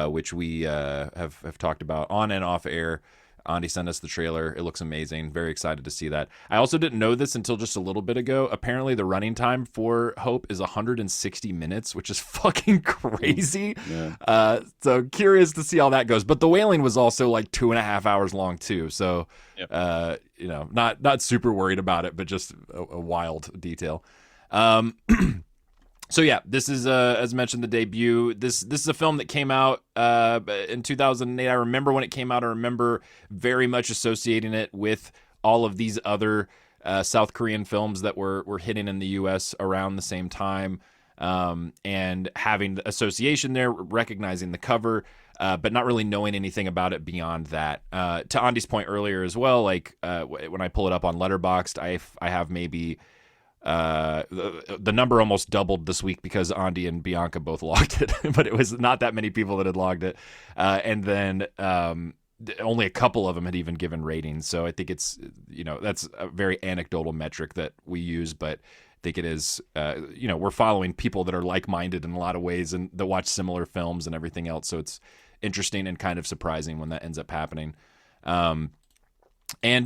which we have talked about on and off air. Andi sent us the trailer. It looks amazing. Very excited to see that. I also didn't know this until just a little bit ago. Apparently, the running time for Hope is 160 minutes, which is fucking crazy. Yeah. So curious to see how that goes. But The Wailing was also like 2.5 hours long too. So, yep. Not super worried about it, but just a wild detail. So yeah, this is as mentioned, the debut. This is a film that came out in 2008. I remember when it came out. I remember very much associating it with all of these other South Korean films that were hitting in the U.S. around the same time, and having the association there, recognizing the cover, but not really knowing anything about it beyond that. To Andi's point earlier as well, like when I pull it up on Letterboxd, I have maybe. The number almost doubled this week because Andi and Bianca both logged it, but it was not that many people that had logged it. And then only a couple of them had even given ratings. So I think it's, that's a very anecdotal metric that we use, but I think it is, we're following people that are like-minded in a lot of ways and that watch similar films and everything else. So it's interesting and kind of surprising when that ends up happening. I'm trying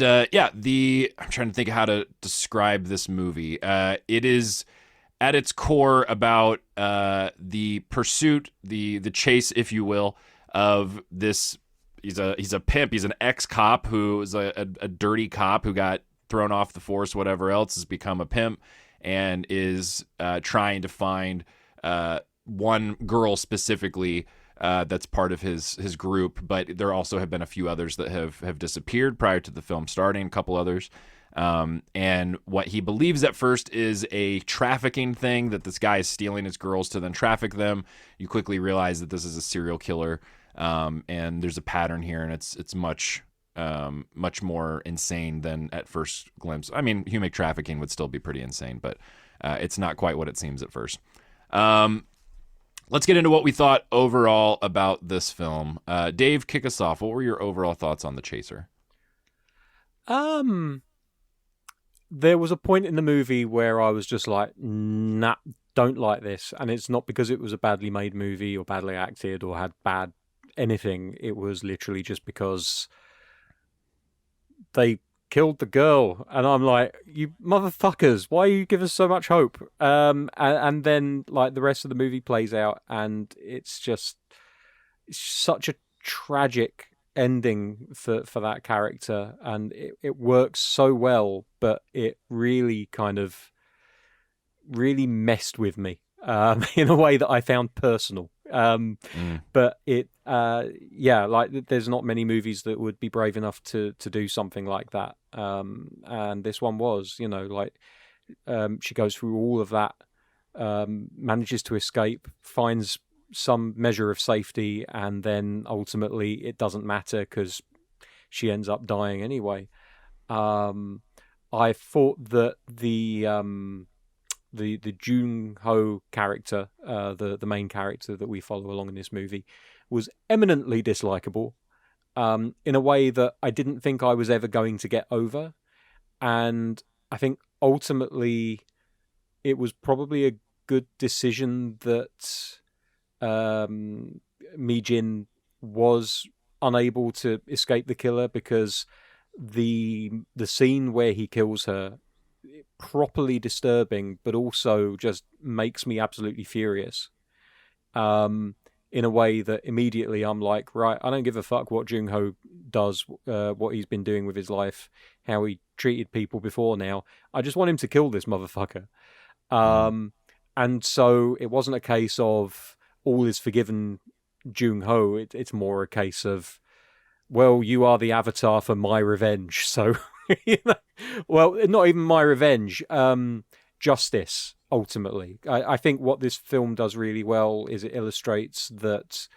to think of how to describe this movie. It is at its core about the pursuit, the chase, if you will, of this. He's a pimp. He's an ex-cop who is a dirty cop who got thrown off the force, whatever else, has become a pimp and is trying to find one girl specifically that's part of his group, but there also have been a few others that have disappeared prior to the film starting, a couple others. And what he believes at first is a trafficking thing, that this guy is stealing his girls to then traffic them. You quickly realize that this is a serial killer, and there's a pattern here, and it's much more insane than at first glimpse. I mean, human trafficking would still be pretty insane, but it's not quite what it seems at first. Let's get into what we thought overall about this film. Dave, kick us off. What were your overall thoughts on The Chaser? There was a point in the movie where I was just like, nah, don't like this. And it's not because it was a badly made movie or badly acted or had bad anything. It was literally just because they killed the girl. And I'm like, you motherfuckers, why you give us so much hope? And then like the rest of the movie plays out, and it's such a tragic ending for that character, and it works so well, but it really messed with me in a way that I found personal. But it there's not many movies that would be brave enough to do something like that, and this one was, she goes through all of that, manages to escape, finds some measure of safety, and then ultimately it doesn't matter because she ends up dying anyway. I thought that the Jung-woo character, the main character that we follow along in this movie, was eminently dislikable, in a way that I didn't think I was ever going to get over. And I think ultimately it was probably a good decision that Mi-jin was unable to escape the killer, because the scene where he kills her, properly disturbing, but also just makes me absolutely furious. In a way that immediately I'm like, right, I don't give a fuck what Jung-ho does, what he's been doing with his life, how he treated people before now. I just want him to kill this motherfucker. And so it wasn't a case of all is forgiven Jung-ho. It's more a case of, well, you are the avatar for my revenge. So, well, not even my revenge, justice. Ultimately, I think what this film does really well is it illustrates that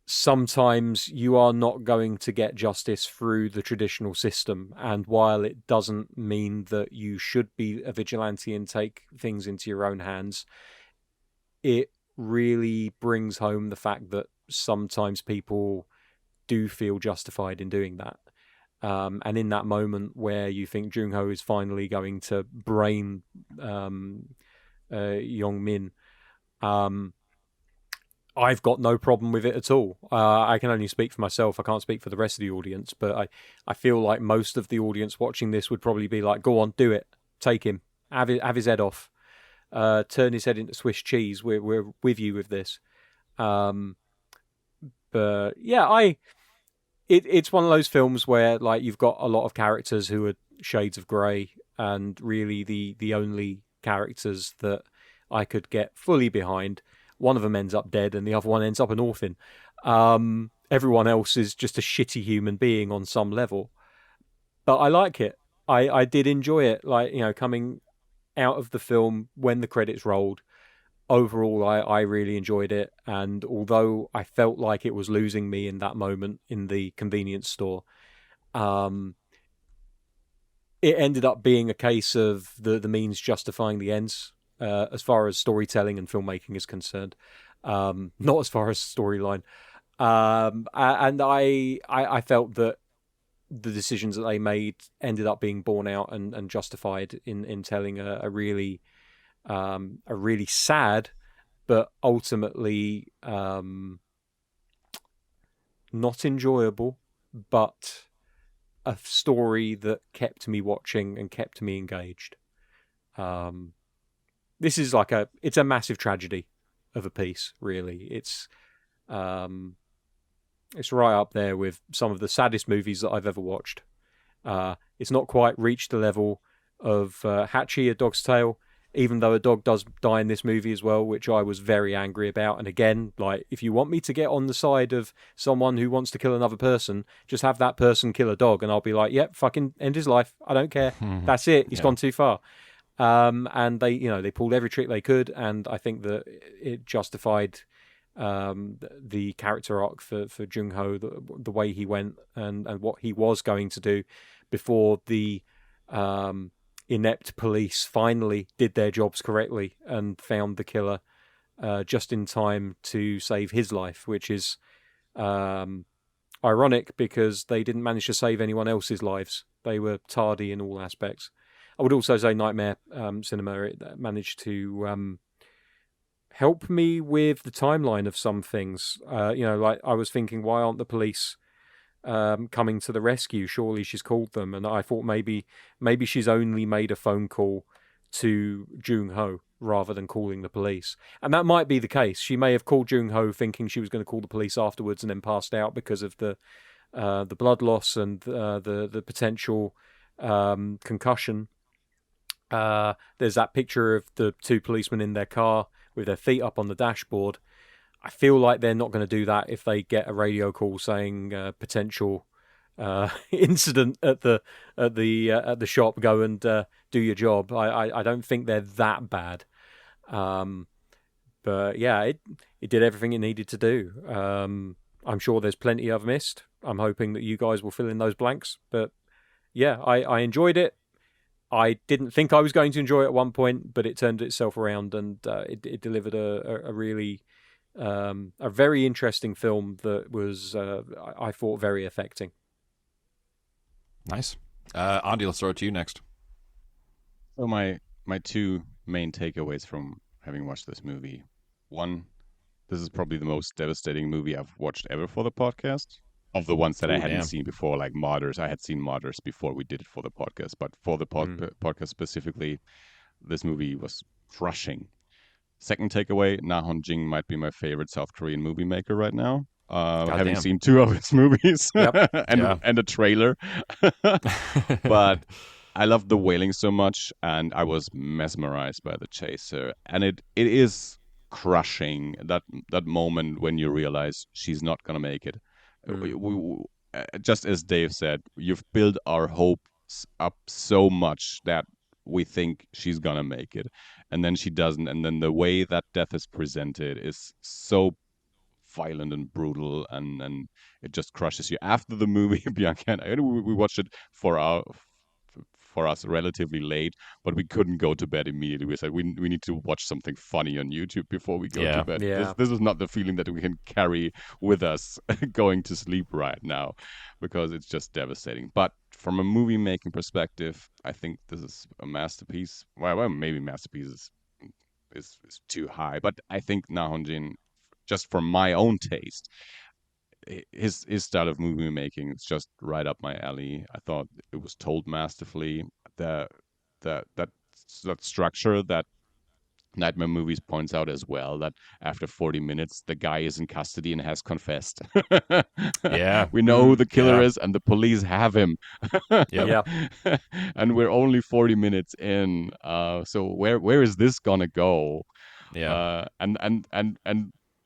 sometimes you are not going to get justice through the traditional system. And while it doesn't mean that you should be a vigilante and take things into your own hands, it really brings home the fact that sometimes people do feel justified in doing that. And in that moment where you think Jung-ho is finally going to brain Yong-min, I've got no problem with it at all. I can only speak for myself. I can't speak for the rest of the audience, but I feel like most of the audience watching this would probably be like, go on, do it. Take him. Have his head off. Turn his head into Swiss cheese. We're with you with this. But yeah, It's one of those films where, like, you've got a lot of characters who are shades of grey, and really the only characters that I could get fully behind, one of them ends up dead and the other one ends up an orphan. Everyone else is just a shitty human being on some level. But I like it. I did enjoy it. Like, coming out of the film when the credits rolled, overall, I really enjoyed it. And although I felt like it was losing me in that moment in the convenience store, it ended up being a case of the means justifying the ends, as far as storytelling and filmmaking is concerned, not as far as storyline. And I felt that the decisions that they made ended up being borne out and justified in telling a really sad, but ultimately not enjoyable, but a story that kept me watching and kept me engaged. This is it's a massive tragedy of a piece, really. It's right up there with some of the saddest movies that I've ever watched. It's not quite reached the level of Hachi, A Dog's Tale, even though a dog does die in this movie as well, which I was very angry about. And again, like, if you want me to get on the side of someone who wants to kill another person, just have that person kill a dog, and I'll be like, yep, fucking end his life. I don't care. That's it. He's gone too far. And they pulled every trick they could, and I think that it justified the character arc for Jung-ho, the way he went and what he was going to do before the inept police finally did their jobs correctly and found the killer just in time to save his life, which is ironic because they didn't manage to save anyone else's lives. They were tardy in all aspects. I would also say Nightmare Cinema managed to help me with the timeline of some things. Like, I was thinking, why aren't the police coming to the rescue? Surely she's called them. And I thought maybe she's only made a phone call to Jung-ho rather than calling the police. And that might be the case. She may have called Jung-ho thinking she was going to call the police afterwards and then passed out because of the blood loss and the potential concussion. There's that picture of the two policemen in their car with their feet up on the dashboard. I feel like they're not going to do that if they get a radio call saying potential incident at the shop. Go and do your job. I don't think they're that bad. But yeah, it did everything it needed to do. I'm sure there's plenty I've missed. I'm hoping that you guys will fill in those blanks. But yeah, I enjoyed it. I didn't think I was going to enjoy it at one point, but it turned itself around, and it delivered a really a very interesting film that was I thought very affecting. Nice. Andi, let's throw it to you next. So my two main takeaways from having watched this movie. One, this is probably the most devastating movie I've watched ever for the podcast. Of the ones that I Ooh, hadn't damn. seen before, like Martyrs. I had seen Martyrs before we did it for the podcast, but for the podcast specifically, this movie was crushing. Second takeaway, Na Hong-jin might be my favorite South Korean movie maker right now. Having Goddamn. seen two of his movies Yep. and a trailer. But I loved the wailing so much, and I was mesmerized by the chaser. And it is crushing, that moment when you realize she's not gonna make it. Just as Dave said, you've built our hopes up so much that we think she's gonna make it, and then she doesn't. And then the way that death is presented is so violent and brutal, and it just crushes you. After the movie, Bianca and I, we watched it for us relatively late, but we couldn't go to bed immediately. We said we need to watch something funny on YouTube before we go to bed. Yeah. This is not the feeling that we can carry with us going to sleep right now, because it's just devastating. But from a movie making perspective, I think this is a masterpiece. Well, maybe masterpiece is too high, but I think Na Hong-jin, just for my own taste, his style of movie making is just right up my alley. I thought it was told masterfully. The that structure that Nightmare Movies points out as well, that after 40 minutes the guy is in custody and has confessed. Yeah. We know who the killer Yeah. is, and the police have him. Yep. And we're only 40 minutes in. So where is this gonna go? Yeah. And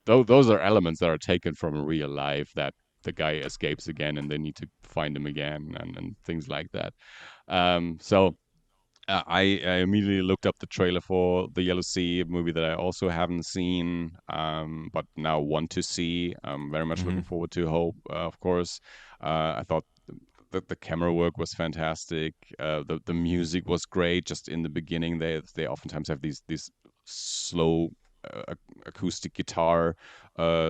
those are elements that are taken from real life, that the guy escapes again and they need to find him again, and things like that. So I immediately looked up the trailer for The Yellow Sea, a movie that I also haven't seen, but now want to see. I'm very much looking forward to Hope, of course. I thought the camera work was fantastic. The music was great. Just in the beginning, they oftentimes have these slow acoustic guitar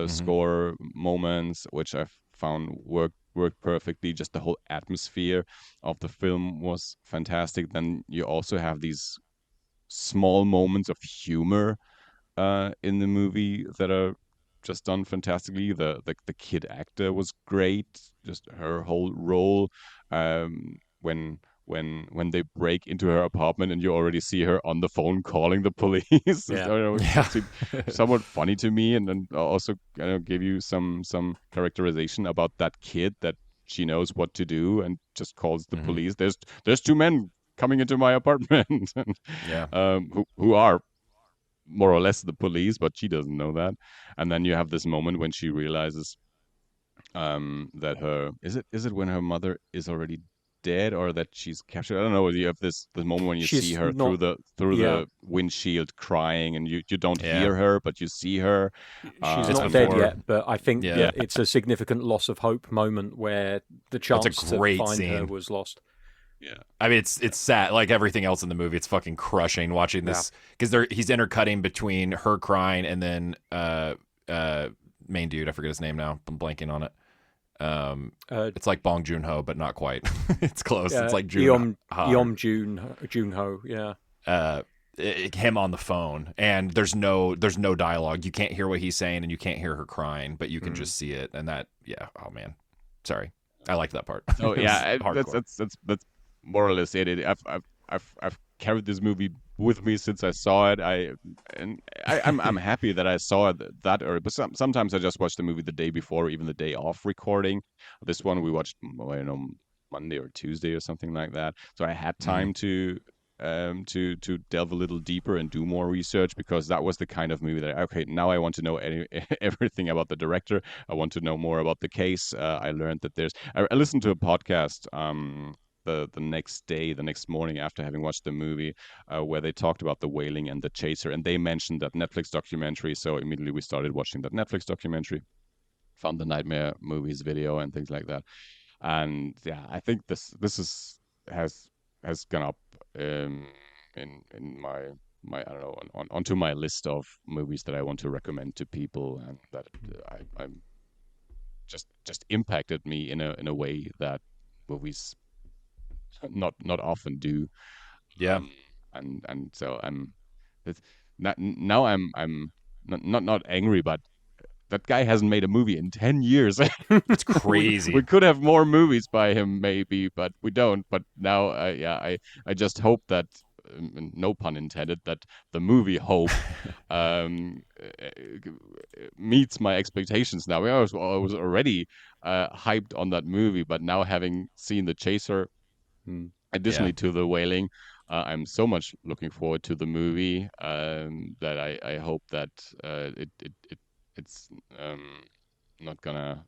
score moments, which I found worked perfectly. Just the whole atmosphere of the film was fantastic. Then you also have these small moments of humor in the movie that are just done fantastically. The kid actor was great. Just her whole role, when they break into her apartment and you already see her on the phone calling the police. Yeah. I don't know, Yeah. it seemed somewhat funny to me, and then also gave you some characterization about that kid, that she knows what to do and just calls the police. There's two men coming into my apartment, Yeah. who are more or less the police, but she doesn't know that. And then you have this moment when she realizes that her is it when her mother is already dead, or that she's captured. I don't know. You have this moment when you see She's her not. through Yeah. the windshield crying, and you don't Yeah. hear her, but you see her. She's It's not dead before- yet, but I think Yeah. that it's a significant loss of hope moment where the chance to great find her scene. was lost. Yeah. I mean, it's sad. Like everything else in the movie, it's fucking crushing watching this, because he's intercutting between her crying and then main dude. I forget his name now. I'm blanking on it. It's like Bong Joon-ho, but not quite. It's close. It's like Joon-ho. Yeah. Him on the phone, and there's no dialogue. You can't hear what he's saying, and you can't hear her crying, but you can just see it. And that, yeah. Oh man, sorry. I like that part. Oh It was yeah, hardcore. that's more or less it. I've carried this movie with me since I saw it. I'm happy that I saw it that early. But sometimes I just watch the movie the day before, or even the day off recording. This one we watched, I don't know, Monday or Tuesday or something like that. So I had time to delve a little deeper and do more research, because that was the kind of movie that, okay, now I want to know everything about the director. I want to know more about the case. I learned that I listened to a podcast the next morning after having watched the movie, where they talked about the wailing and the chaser, and they mentioned that Netflix documentary. So immediately we started watching that Netflix documentary, found the Nightmare Movies video and things like that. And yeah, I think this has gone up in my I don't know, onto my list of movies that I want to recommend to people, and that I'm just impacted me in a way that movies not often do. Yeah. And so now I'm not angry, but that guy hasn't made a movie in 10 years. It's crazy. We could have more movies by him, maybe, but we don't. But now, I just hope that, no pun intended, that the movie Hope meets my expectations now. I was already hyped on that movie, but now having seen The Chaser, additionally to The Wailing, I'm so much looking forward to the movie that I hope that it's not gonna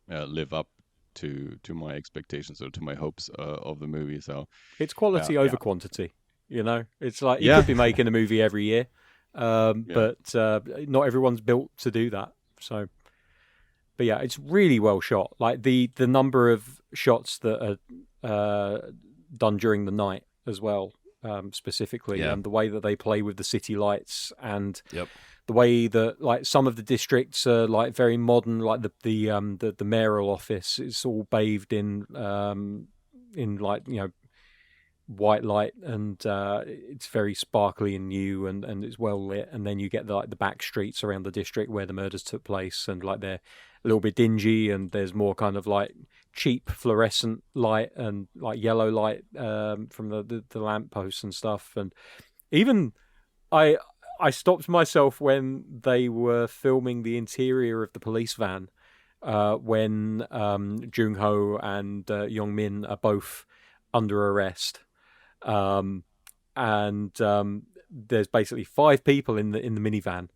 live up to my expectations or to my hopes of the movie. So it's quality over quantity. It's like you Yeah. could be making a movie every year, but not everyone's built to do that. So, but yeah, it's really well shot. Like the number of shots that are done during the night as well, specifically, and the way that they play with the city lights and the way that like some of the districts are like very modern, like the mayoral office is all bathed in like white light, and it's very sparkly and new, and it's well lit. And then you get the back streets around the district where the murders took place, and like they're a little bit dingy, and there's more kind of like cheap fluorescent light and like yellow light from the lampposts and stuff. And even I stopped myself when they were filming the interior of the police van, when Jung-ho and Yong-min are both under arrest. And there's basically 5 people in the minivan,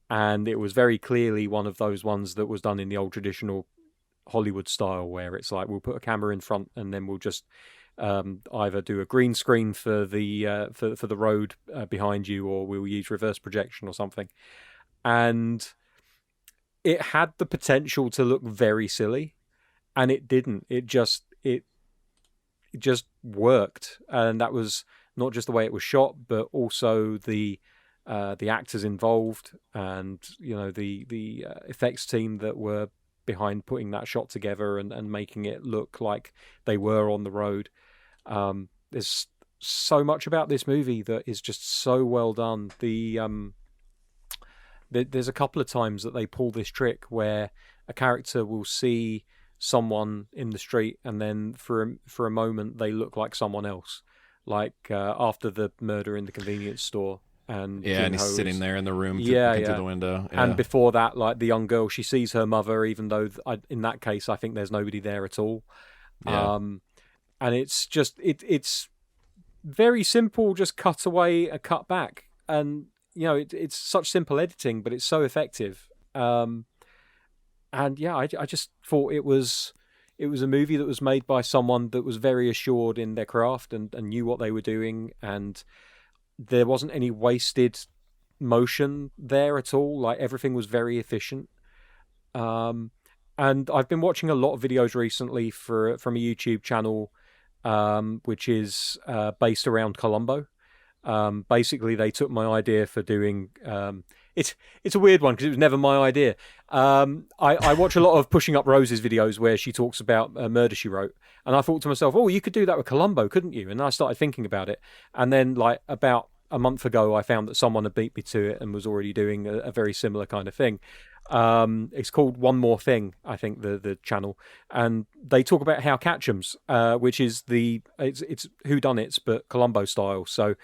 and it was very clearly one of those ones that was done in the old traditional Hollywood style, where it's like we'll put a camera in front and then we'll just either do a green screen for the for the road behind you, or we'll use reverse projection or something. And it had the potential to look very silly, and it didn't. It just worked, and that was not just the way it was shot, but also the actors involved, and the effects team that were behind putting that shot together and making it look like they were on the road. There's so much about this movie that is just so well done. There's a couple of times that they pull this trick where a character will see someone in the street, and then for a moment they look like someone else, like after the murder in the convenience store. And and he's sitting there in the room looking through the window. And before that, like the young girl, she sees her mother, even though in that case I think there's nobody there at all. And it's just it's very simple, just cut away and cut back, and it's such simple editing, but it's so effective. And I just thought it was a movie that was made by someone that was very assured in their craft and knew what they were doing, and there wasn't any wasted motion there at all. Like everything was very efficient. And I've been watching a lot of videos recently from a YouTube channel which is based around Columbo. Basically, they took my idea for doing. It's a weird one because it was never my idea. I watch a lot of Pushing Up Rose's videos where she talks about a murder she wrote, and I thought to myself, "Oh, you could do that with Columbo, couldn't you?" And I started thinking about it, and then like about a month ago, I found that someone had beat me to it and was already doing a very similar kind of thing. It's called One More Thing, I think, the channel, and they talk about How Catch'ems, which is it's whodunits but Columbo style. So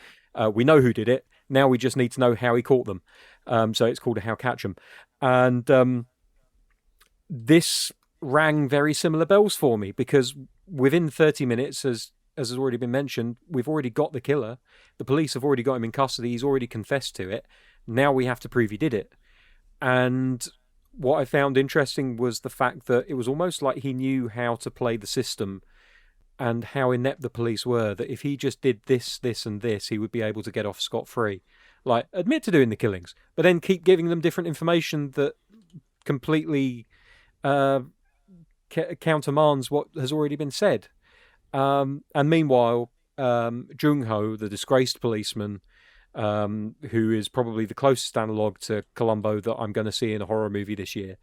we know who did it. Now we just need to know how he caught them. So it's called a How Catch'em, and this rang very similar bells for me because within 30 minutes, as has already been mentioned, we've already got the killer. The police have already got him in custody. He's already confessed to it. Now we have to prove he did it. And what I found interesting was the fact that it was almost like he knew how to play the system and how inept the police were, that if he just did this, this, and this, he would be able to get off scot-free. Like, admit to doing the killings, but then keep giving them different information that completely countermands what has already been said. And meanwhile, Jung-ho, the disgraced policeman, who is probably the closest analogue to Columbo that I'm going to see in a horror movie this year,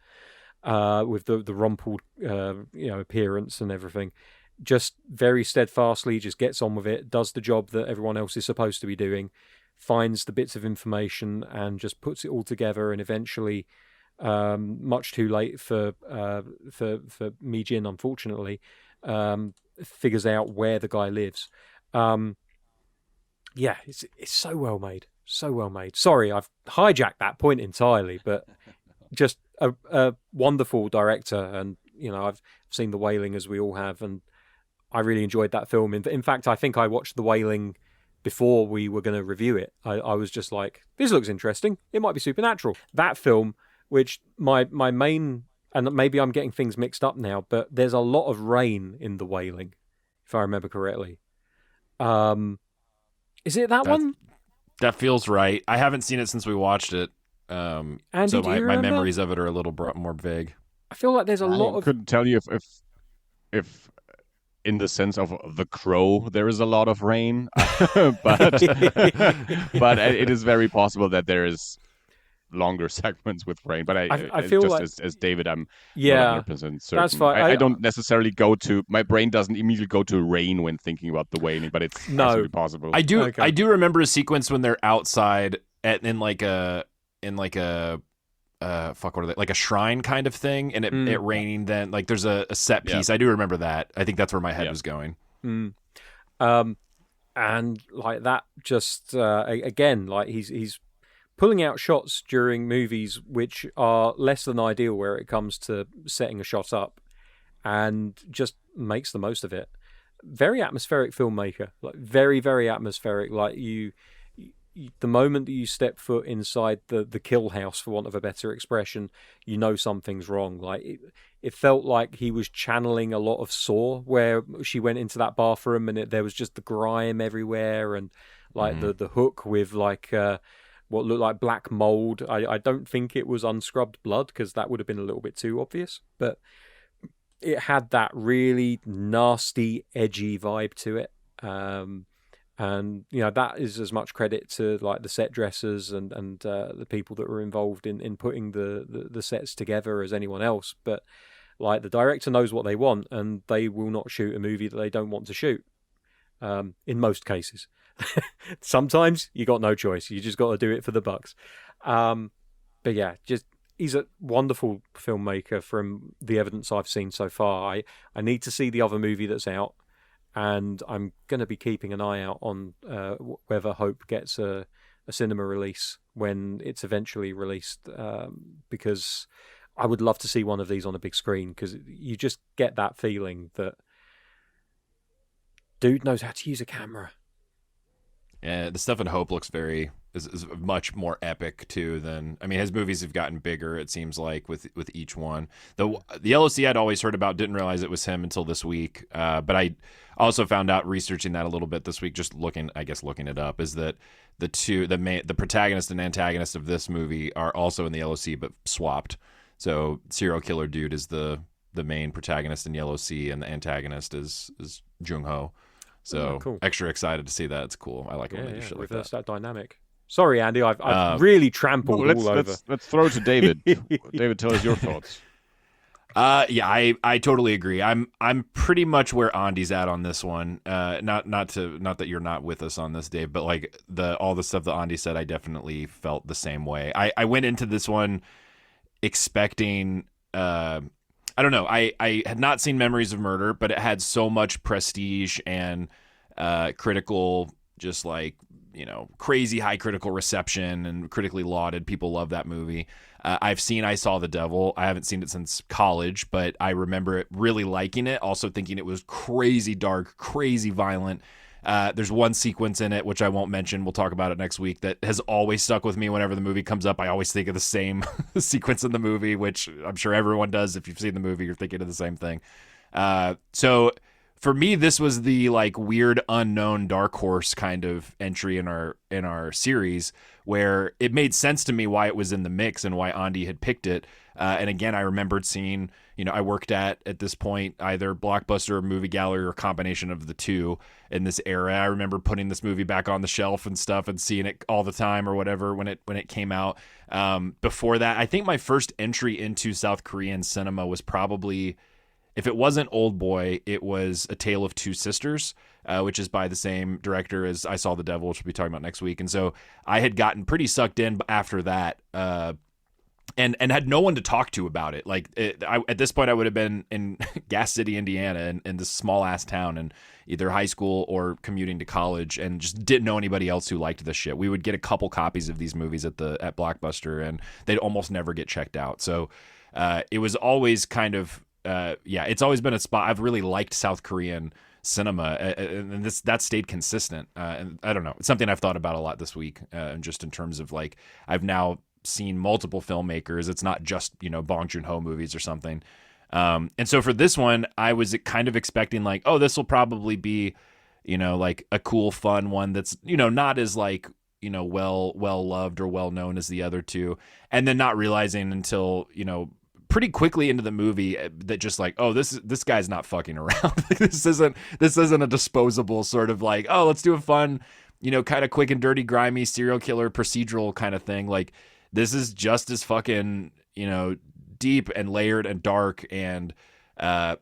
with the rumpled appearance and everything. just very steadfastly just gets on with it, does the job that everyone else is supposed to be doing, finds the bits of information and just puts it all together, and eventually, much too late for Mi-jin, unfortunately, figures out where the guy lives. Yeah, it's so well made. So well made. Sorry, I've hijacked that point entirely, but just a wonderful director. And, you know, I've seen The Wailing, as we all have, and I really enjoyed that film. In fact, I think I watched The Wailing before we were going to review it. I was just like, this looks interesting. It might be supernatural. That film, which my main, and maybe I'm getting things mixed up now, but there's a lot of rain in The Wailing, if I remember correctly. Is it that one? That feels right. I haven't seen it since we watched it. Andi, so do you my remember? memories of it are a little more vague. I feel like there's a lot of... couldn't tell you if in the sense of The Crow there is a lot of rain, but it is very possible that there is longer segments with rain. But I feel just like... as David, I'm Yeah, 100% certain. that's fine. I don't necessarily go to, my brain doesn't immediately go to rain when thinking about The Wailing, but it's absolutely possible. I do. Okay. I do remember a sequence when they're outside in like a fuck, what are they, like a shrine kind of thing, and it raining. Then like there's a set piece. I do remember that. I think that's where my head was going. And like that, just again, like he's pulling out shots during movies which are less than ideal where it comes to setting a shot up, and just makes the most of it. Very atmospheric filmmaker, like very, very atmospheric. Like you the moment that you step foot inside the kill house, for want of a better expression, you know something's wrong. Like it felt like he was channeling a lot of Saw, where she went into that bathroom and there was just the grime everywhere, and like the hook with like what looked like black mold. I don't think it was unscrubbed blood, because that would have been a little bit too obvious, but it had that really nasty, edgy vibe to it. And you know, that is as much credit to like the set dressers and the people that were involved in putting the sets together as anyone else. But like the director knows what they want, and they will not shoot a movie that they don't want to shoot. In most cases, sometimes you got no choice. You just got to do it for the bucks. But yeah, just he's a wonderful filmmaker from the evidence I've seen so far. I need to see the other movie that's out. And I'm going to be keeping an eye out on whether Hope gets a cinema release when it's eventually released, because I would love to see one of these on a big screen, because you just get that feeling that dude knows how to use a camera. Yeah, the stuff in Hope looks is much more epic too than, I mean, his movies have gotten bigger, it seems like, with each one. The LOC I'd always heard about, didn't realize it was him until this week. But I also found out researching that a little bit this week, just looking it up, is that the protagonist and antagonist of this movie are also in the LOC but swapped. So serial killer dude is the main protagonist in Yellow Sea, and the antagonist is Jung-woo. So cool. Extra excited to see that. It's cool. I like it when they do shit like that. Reverse that dynamic. Sorry, Andi, I've really trampled all over. Let's throw it to David. David, tell us your thoughts. Yeah, I totally agree. I'm pretty much where Andi's at on this one. Not that you're not with us on this, Dave, but like all the stuff that Andi said, I definitely felt the same way. I went into this one expecting I don't know. I had not seen Memories of Murder, but it had so much prestige and critical, just like, you know, crazy high critical reception and critically lauded. People love that movie. I Saw the Devil. I haven't seen it since college, but I remember it really liking it. Also thinking it was crazy dark, crazy violent. There's one sequence in it, which I won't mention, we'll talk about it next week, that has always stuck with me whenever the movie comes up. I always think of the same sequence in the movie, which I'm sure everyone does. If you've seen the movie, you're thinking of the same thing. So for me, this was the like weird unknown dark horse kind of entry in our series, where it made sense to me why it was in the mix and why Andi had picked it. And again, I remembered seeing, you know, I worked at this point either Blockbuster or Movie Gallery or a combination of the two in this era. I remember putting this movie back on the shelf and stuff and seeing it all the time or whatever when it came out. Before that, I think my first entry into South Korean cinema was probably if it wasn't Old Boy, it was A Tale of Two Sisters, which is by the same director as I Saw the Devil, which we'll be talking about next week. And so I had gotten pretty sucked in after that, and had no one to talk to about it. Like at this point, I would have been in Gas City, Indiana, in this small ass town, and either high school or commuting to college, and just didn't know anybody else who liked this shit. We would get a couple copies of these movies at Blockbuster, and they'd almost never get checked out. So it was always kind of it's always been a spot. I've really liked South Korean cinema, and that stayed consistent. And I don't know, it's something I've thought about a lot this week, and just in terms of like I've now seen multiple filmmakers. It's not just, Bong Joon-ho movies or something. And so for this one, I was kind of expecting like, oh, this will probably be, like a cool, fun one that's, not as like, well loved or well known as the other two. And then not realizing until, pretty quickly into the movie that just like, oh, this guy's not fucking around. This isn't a disposable sort of like, oh, let's do a fun, kind of quick and dirty, grimy serial killer procedural kind of thing. Like, this is just as fucking, deep and layered and dark, and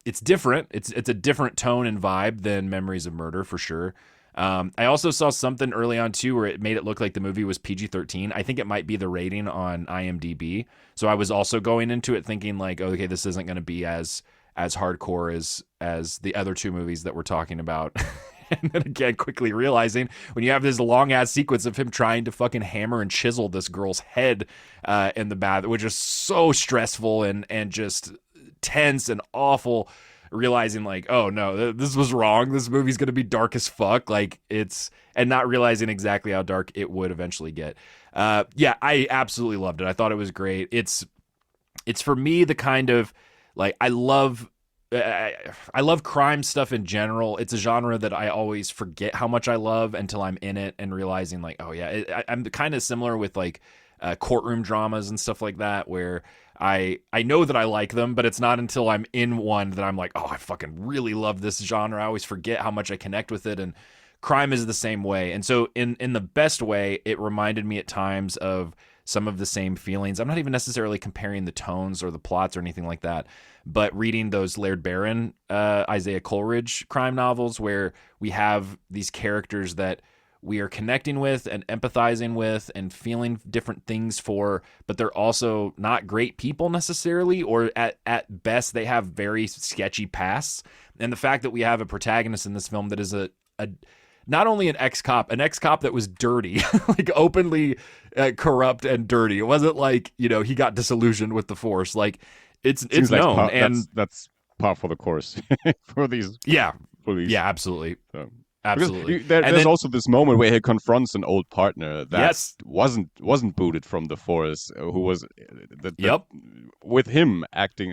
it's different. It's a different tone and vibe than Memories of Murder for sure. I also saw something early on too where it made it look like the movie was PG-13. I think it might be the rating on IMDb. So I was also going into it thinking like, okay, this isn't going to be as hardcore as the other two movies that we're talking about. And then again, quickly realizing when you have this long ass sequence of him trying to fucking hammer and chisel this girl's head in the bath, which is so stressful and just tense and awful, realizing like, oh no, this was wrong. This movie's going to be dark as fuck. Like and not realizing exactly how dark it would eventually get. I absolutely loved it. I thought it was great. It's for me the kind of like, I love crime stuff in general. It's a genre that I always forget how much I love until I'm in it and realizing like, oh yeah, I'm kind of similar with like courtroom dramas and stuff like that, where I know that I like them, but it's not until I'm in one that I'm like, oh, I fucking really love this genre. I always forget how much I connect with it, and crime is the same way. And so in the best way, it reminded me at times of some of the same feelings. I'm not even necessarily comparing the tones or the plots or anything like that, but reading those Laird Barron, Isaiah Coleridge crime novels, where we have these characters that we are connecting with and empathizing with and feeling different things for, but they're also not great people necessarily, or at best they have very sketchy pasts. And the fact that we have a protagonist in this film that is a not only an ex-cop that was dirty, like openly corrupt and dirty. It wasn't like, he got disillusioned with the force. Like it's known, and that's par for the course for these. Yeah, police. Yeah, absolutely. So. Absolutely. There's also this moment where he confronts an old partner that yes. wasn't booted from the force, who was with him acting,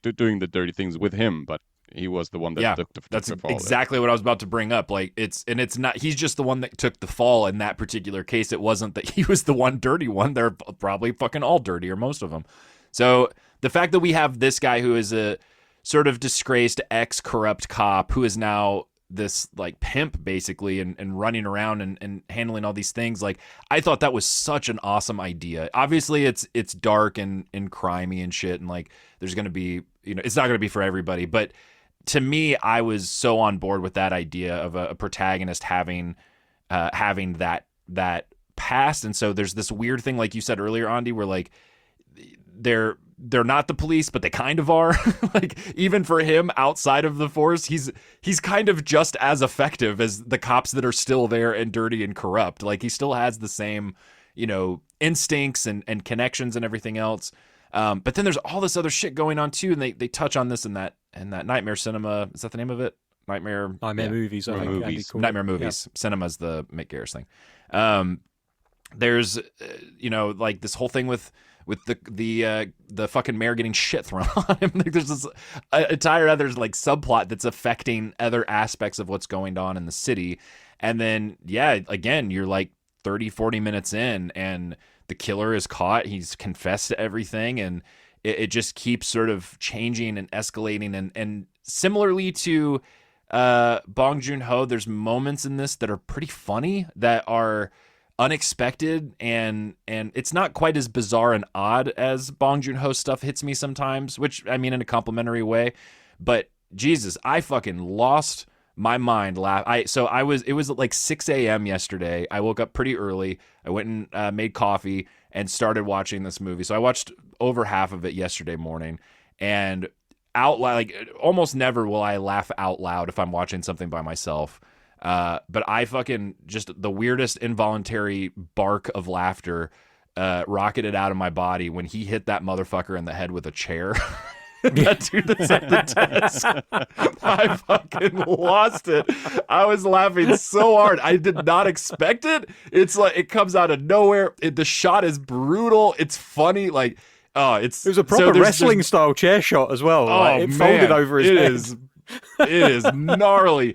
doing the dirty things with him, but he was the one that took the fall. Exactly what I was about to bring up. Like it's not, he's just the one that took the fall in that particular case. It wasn't that he was the one dirty one. They're probably fucking all dirty, or most of them. So the fact that we have this guy who is a sort of disgraced ex-corrupt cop who is now this like pimp basically, and running around and handling all these things, like I thought that was such an awesome idea. Obviously it's dark and crimey and shit, and like there's gonna be, it's not gonna be for everybody, but to me, I was so on board with that idea of a protagonist having that past. And so there's this weird thing, like you said earlier, Andi, where like they're not the police, but they kind of are. Like even for him outside of the force, he's kind of just as effective as the cops that are still there and dirty and corrupt. Like he still has the same, instincts and connections and everything else. But then there's all this other shit going on too, and they touch on this in that Nightmare Cinema. Is that the name of it? Nightmare Movies. I think movies. Nightmare Movies. Yeah. Cinema's the Mick Garris thing. There's like this whole thing with the fucking mayor getting shit thrown on him. Like there's this entire other like subplot that's affecting other aspects of what's going on in the city. And then again, you're like 30-40 minutes in, and the killer is caught. He's confessed to everything, and it just keeps sort of changing and escalating. And similarly to Bong Joon-ho, there's moments in this that are pretty funny, that are unexpected, and it's not quite as bizarre and odd as Bong Joon-ho stuff hits me sometimes, which I mean in a complimentary way. But Jesus, I fucking lost my mind. It was like 6 a.m. yesterday. I woke up pretty early. I went and made coffee and started watching this movie. So I watched over half of it yesterday morning, and like almost never will I laugh out loud if I'm watching something by myself. But I fucking just the weirdest involuntary bark of laughter rocketed out of my body when he hit that motherfucker in the head with a chair. That dude that's at the desk. I fucking lost it. I was laughing so hard. I did not expect it. It's like it comes out of nowhere. The shot is brutal. It's funny. Like, it was a proper wrestling style chair shot as well. Oh, like, it folded over his head. It is gnarly.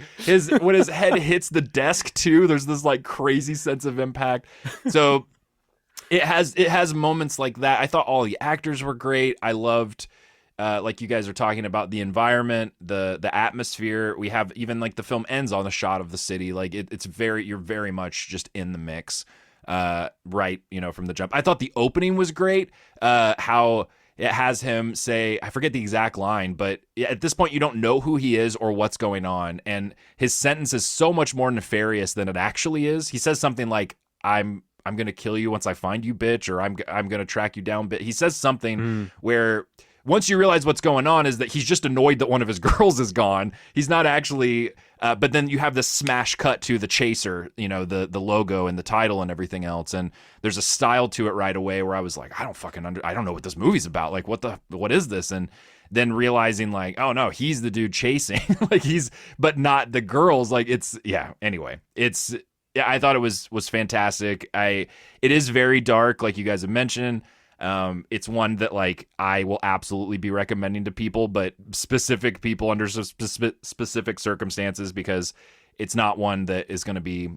When his head hits the desk too, there's this like crazy sense of impact. So it has moments like that. I thought all the actors were great. I loved like you guys are talking about the environment, the atmosphere. We have even like the film ends on a shot of the city. Like you're very much just in the mix, right? From the jump. I thought the opening was great. How it has him say, I forget the exact line, but at this point you don't know who he is or what's going on, and his sentence is so much more nefarious than it actually is. He says something like, "I'm gonna kill you once I find you, bitch," or "I'm gonna track you down." But he says something where, once you realize what's going on, is that he's just annoyed that one of his girls is gone. He's not actually, but then you have this smash cut to the chaser, the logo and the title and everything else. And there's a style to it right away where I was like, I don't know what this movie's about. Like, what is this? And then realizing like, oh no, he's the dude chasing, like but not the girls. Like anyway, I thought it was fantastic. It is very dark, like you guys have mentioned. It's one that like I will absolutely be recommending to people, but specific people under specific circumstances, because it's not one that is going to be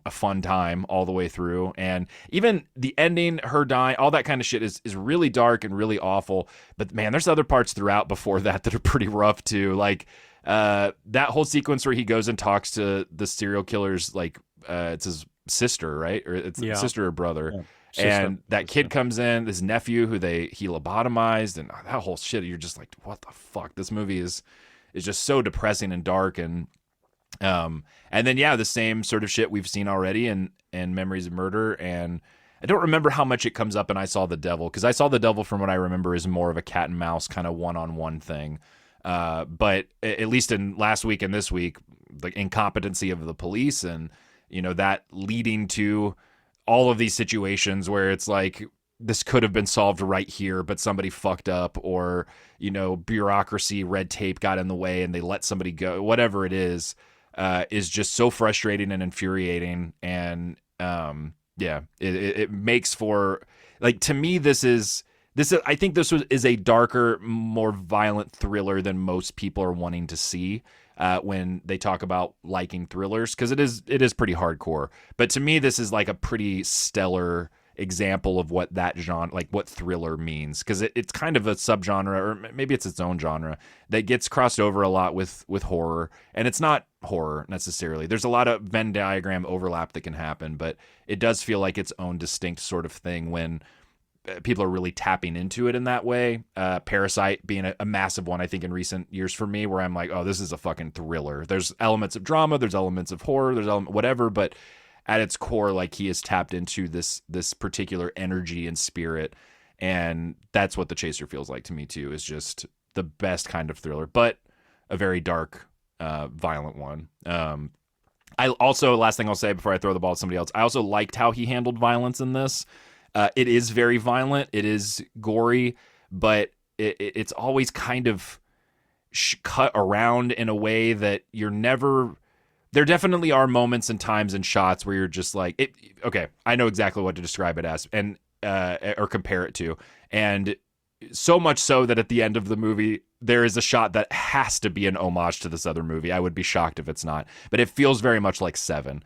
a fun time all the way through. And even the ending, her dying, all that kind of shit is really dark and really awful. But man, there's other parts throughout before that are pretty rough too. Like that whole sequence where he goes and talks to the serial killer's like it's his sister, right? Or it's sister or brother. Yeah. And that kid comes in, this nephew who he lobotomized, and that whole shit. You're just like, what the fuck? This movie is just so depressing and dark, and then the same sort of shit we've seen already in Memories of Murder. And I don't remember how much it comes up in I Saw the Devil, because I Saw the Devil, from what I remember, is more of a cat and mouse kind of one-on-one thing. But at least in last week and this week, the incompetency of the police, and that leading to all of these situations where it's like, this could have been solved right here, but somebody fucked up, or, bureaucracy, red tape got in the way and they let somebody go, whatever it is just so frustrating and infuriating. And, it makes for, like, to me, I think this is a darker, more violent thriller than most people are wanting to see. When they talk about liking thrillers, because it is pretty hardcore. But to me, this is like a pretty stellar example of what that genre, like what thriller means, because it's kind of a subgenre, or maybe it's its own genre, that gets crossed over a lot with horror. And it's not horror necessarily. There's a lot of Venn diagram overlap that can happen, but it does feel like its own distinct sort of thing when people are really tapping into it in that way. Parasite being a massive one, I think, in recent years for me, where I'm like, oh, this is a fucking thriller. There's elements of drama, there's elements of horror, there's whatever, but at its core, like, he has tapped into this particular energy and spirit, and that's what The Chaser feels like to me too. Is just the best kind of thriller, but a very dark, violent one. I also, last thing I'll say before I throw the ball to somebody else, I also liked how he handled violence in this. It is very violent. It is gory, but it's always kind of cut around in a way that you're never. There definitely are moments and times and shots where you're just like, okay, I know exactly what to describe it as, and or compare it to, and so much so that at the end of the movie there is a shot that has to be an homage to this other movie. I would be shocked if it's not, but it feels very much like Seven.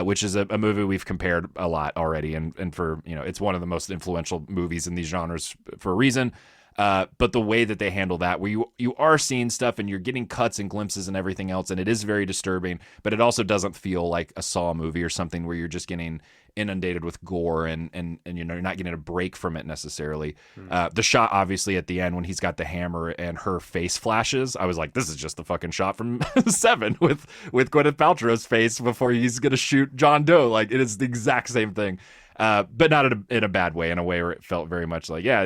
Which is a movie we've compared a lot already, and for, it's one of the most influential movies in these genres for a reason. But the way that they handle that, where you are seeing stuff and you're getting cuts and glimpses and everything else, and it is very disturbing, but it also doesn't feel like a Saw movie or something where you're just getting, inundated with gore and you know, you're not getting a break from it necessarily. The shot obviously at the end when he's got the hammer and her face flashes, I was like, this is just the fucking shot from Seven with Gwyneth Paltrow's face before he's gonna shoot John Doe. Like, it is the exact same thing, but not in a bad way, in a way where it felt very much like, yeah,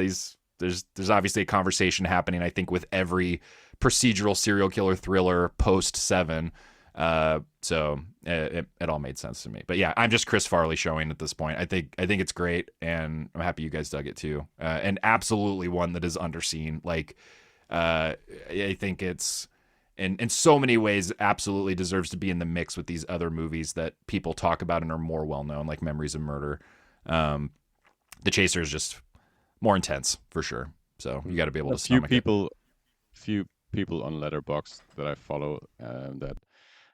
there's obviously a conversation happening, I think, with every procedural serial killer thriller post Seven. So it all made sense to me. But yeah, I'm just Chris Farley showing at this point. I think it's great, and I'm happy you guys dug it too. And absolutely one that is underseen. Like, I think it's in so many ways absolutely deserves to be in the mix with these other movies that people talk about and are more well known, like Memories of Murder. The Chaser is just more intense for sure. So you got to be able to stomach it. Few people on Letterboxd that I follow that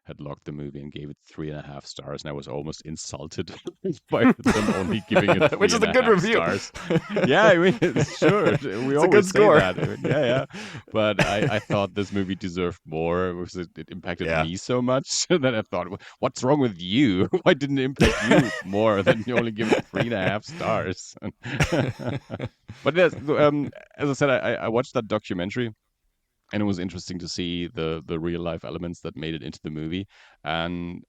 had logged the movie and gave it 3.5 stars, and I was almost insulted by them only giving it 3.5 which is a good review. Stars. Yeah, I mean, sure, we always a good score. say that. Yeah. But I thought this movie deserved more because it impacted me so much that I thought, what's wrong with you? Why didn't it impact you more than you only give it 3.5 stars? But as I said, I watched that documentary. And it was interesting to see the real life elements that made it into the movie. And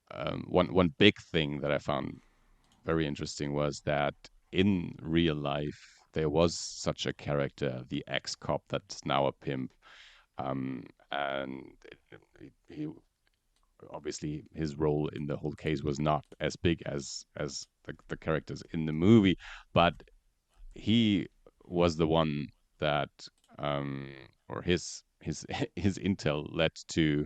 one big thing that I found very interesting was that in real life there was such a character, the ex-cop that's now a pimp, and he obviously his role in the whole case was not as big as the characters in the movie, but he was the one that or his intel led to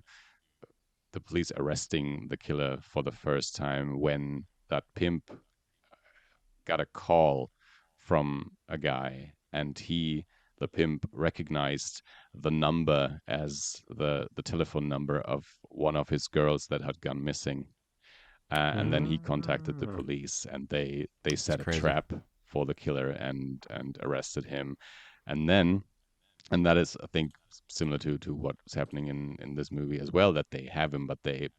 the police arresting the killer for the first time when that pimp got a call from a guy, and the pimp recognized the number as the telephone number of one of his girls that had gone missing. And then he contacted the police, and they set a trap for the killer and arrested him. And that is, I think, similar to what's happening in this movie as well. That they have him, but they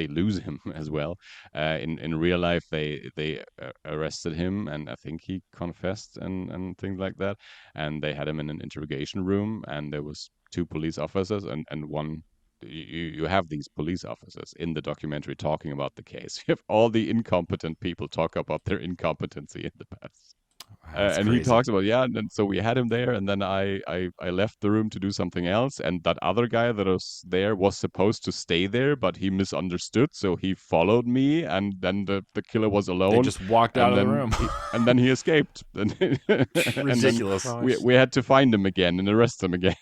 lose him as well. In real life, they arrested him, and I think he confessed and things like that. And they had him in an interrogation room, and there was 2 police officers, and one. You have these police officers in the documentary talking about the case. You have all the incompetent people talk about their incompetency in the past. And crazy. He talks about, and so we had him there, and then I left the room to do something else, and that other guy that was there was supposed to stay there, but he misunderstood, so he followed me, and then the killer was alone. They just walked out of the room. And then he escaped. Ridiculous. And then we had to find him again and arrest him again.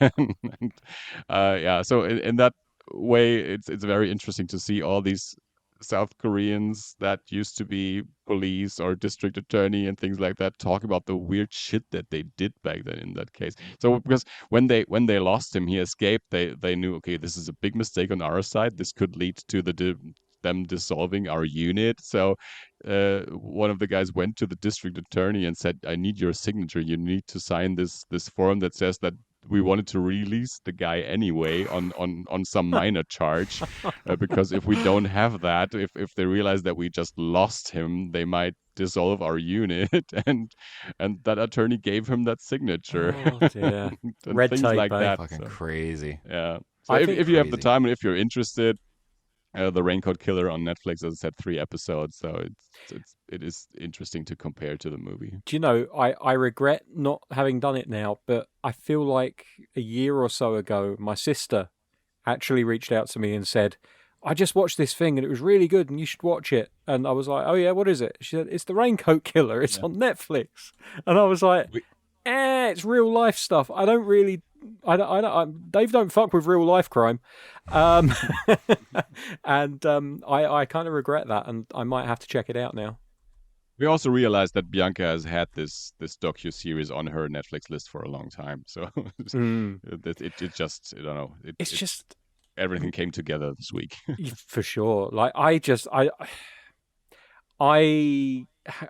And, so in that way, it's very interesting to see all these South Koreans that used to be police or district attorney and things like that talk about the weird shit that they did back then in that case. So because when they lost him, he escaped. They knew, okay, this is a big mistake on our side. This could lead to them dissolving our unit. So one of the guys went to the district attorney and said, I need your signature. You need to sign this form that says that we wanted to release the guy anyway on some minor charge, because if we don't have that, if they realize that we just lost him, they might dissolve our unit. And that attorney gave him that signature. Oh, dear. Red things tape, like that. Fucking crazy. Yeah. So if you have the time and if you're interested, the Raincoat Killer on Netflix, as I said, 3 episodes, so it is interesting to compare to the movie. Do you know, I regret not having done it now, but I feel like a year or so ago, my sister actually reached out to me and said, I just watched this thing and it was really good and you should watch it. And I was like, oh yeah, what is it? She said, it's the Raincoat Killer. It's on Netflix. And I was like, it's real life stuff. I don't really... Dave don't fuck with real life crime, and I kind of regret that, and I might have to check it out now. We also realized that Bianca has had this docu-series on her Netflix list for a long time, so it just, I don't know, it's just everything came together this week. For sure. Like I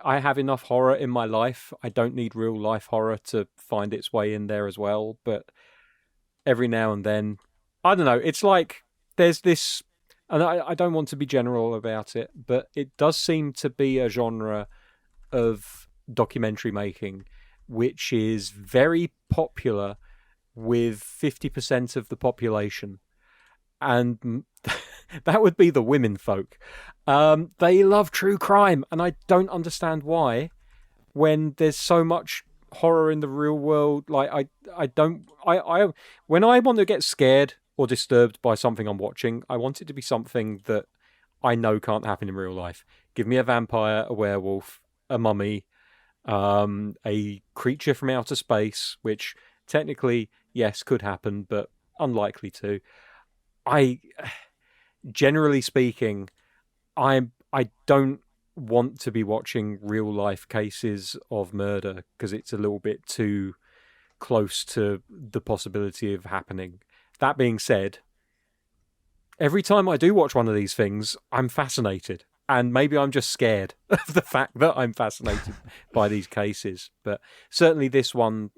have enough horror in my life. I don't need real life horror to find its way in there as well. But every now and then, I don't know. It's like there's this and I don't want to be general about it, but it does seem to be a genre of documentary making which is very popular with 50% of the population, and that would be the women folk. They love true crime, and I don't understand why, when there's so much horror in the real world. Like I when I want to get scared or disturbed by something I'm watching, I want it to be something that I know can't happen in real life. Give me a vampire, a werewolf, a mummy, a creature from outer space, which technically, yes, could happen, but unlikely to. Generally speaking, I don't want to be watching real life cases of murder because it's a little bit too close to the possibility of happening. That being said, every time I do watch one of these things, I'm fascinated. And maybe I'm just scared of the fact that I'm fascinated by these cases. But certainly this one,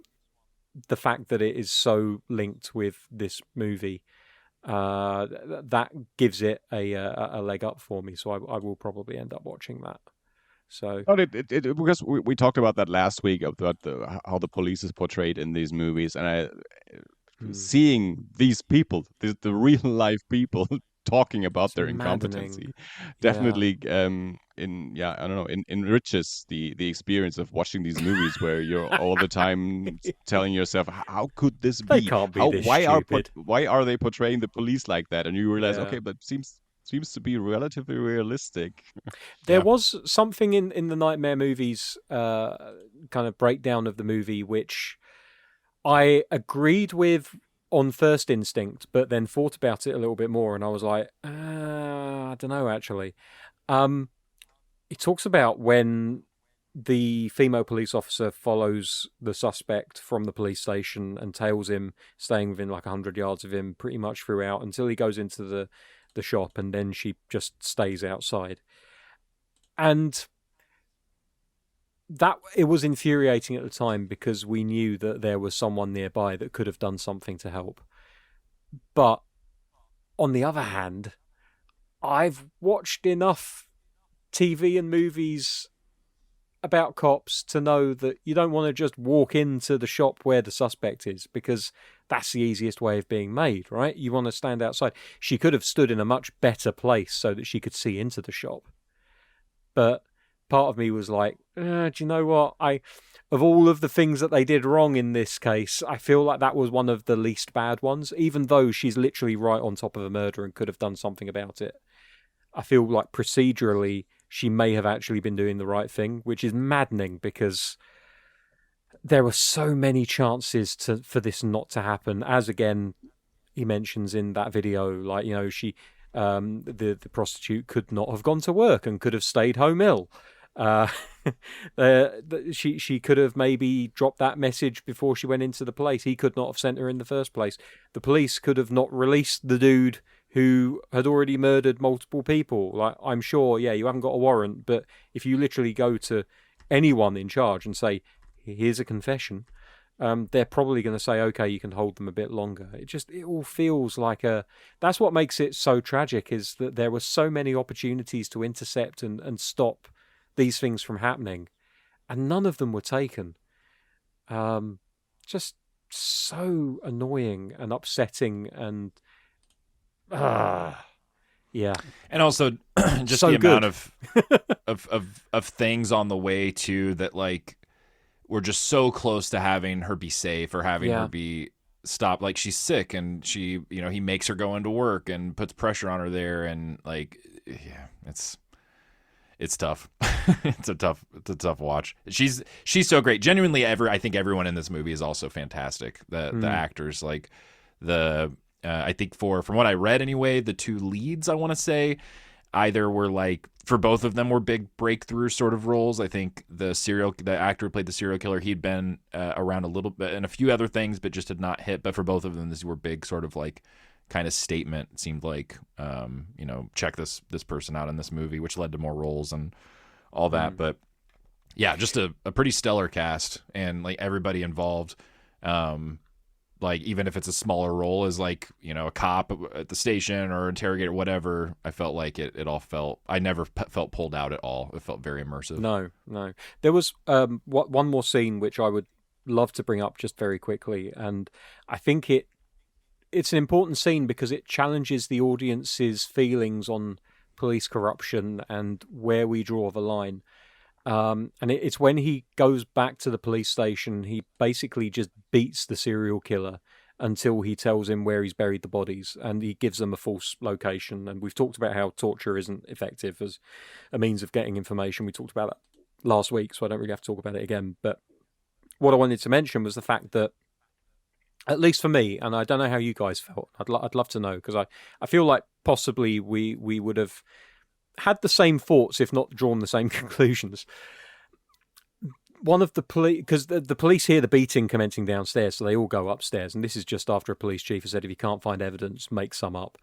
the fact that it is so linked with this movie, that gives it a leg up for me. So I will probably end up watching that. So because we talked about that last week about how the police is portrayed in these movies, and seeing these people, the real life people talking about their incompetency, definitely enriches the experience of watching these movies where you're all the time telling yourself, how could this be? They can't be this stupid. Why are they portraying the police like that? And you realize, okay, but seems to be relatively realistic. There was something in the Nightmare movies, kind of breakdown of the movie, which I agreed with on first instinct, but then thought about it a little bit more, and I was like, I don't know, actually. It talks about when the female police officer follows the suspect from the police station and tails him, staying within like 100 yards of him pretty much throughout until he goes into the shop, and then she just stays outside. And that, it was infuriating at the time because we knew that there was someone nearby that could have done something to help. But on the other hand, I've watched enough TV and movies about cops to know that you don't want to just walk into the shop where the suspect is, because that's the easiest way of being made, right? You want to stand outside. She could have stood in a much better place so that she could see into the shop. But part of me was like, do you know what? Of all of the things that they did wrong in this case, I feel like that was one of the least bad ones, even though she's literally right on top of a murder and could have done something about it. I feel like procedurally, she may have actually been doing the right thing, which is maddening because there were so many chances for this not to happen. As again, he mentions in that video, like, you know, she, the prostitute could not have gone to work and could have stayed home ill. She could have maybe dropped that message before she went into the place. He could not have sent her in the first place. The police could have not released the dude who had already murdered multiple people. Like, I'm sure, yeah, you haven't got a warrant, but if you literally go to anyone in charge and say, here's a confession, they're probably going to say, okay, you can hold them a bit longer. It all feels like that's what makes it so tragic, is that there were so many opportunities to intercept and stop these things from happening, and none of them were taken. Just so annoying and upsetting, and yeah. And also just so the good. amount of things on the way too that, like, we're just so close to having her be safe or having her be stopped. Like, she's sick and she, you know, he makes her go into work and puts pressure on her there, and like, yeah, it's tough. It's a tough watch. She's so great. Genuinely, I think everyone in this movie is also fantastic. The actors, like I think from what I read anyway, the two leads, I want to say, either were like, for both of them were big breakthrough sort of roles. I think the actor who played the serial killer, he'd been around a little bit in a few other things, but just had not hit. But for both of them, these were big sort of like kind of statement. It seemed like, you know, check this person out in this movie, which led to more roles and all that. But yeah, just a pretty stellar cast, and like everybody involved. like even if it's a smaller role as like, you know, a cop at the station or interrogator, whatever, I felt like it all felt, I never felt pulled out at all. It felt very immersive. No. There was one more scene which I would love to bring up just very quickly, and I think it's an important scene because it challenges the audience's feelings on police corruption and where we draw the line. And it's when he goes back to the police station, he basically just beats the serial killer until he tells him where he's buried the bodies, and he gives them a false location. And we've talked about how torture isn't effective as a means of getting information. We talked about that last week, so I don't really have to talk about it again. But what I wanted to mention was the fact that, at least for me, and I don't know how you guys felt, I'd love to know, because I feel like possibly we would have had the same thoughts, if not drawn the same conclusions. One of the police, because the police hear the beating commencing downstairs, so they all go upstairs, and this is just after a police chief has said if you can't find evidence, make some up.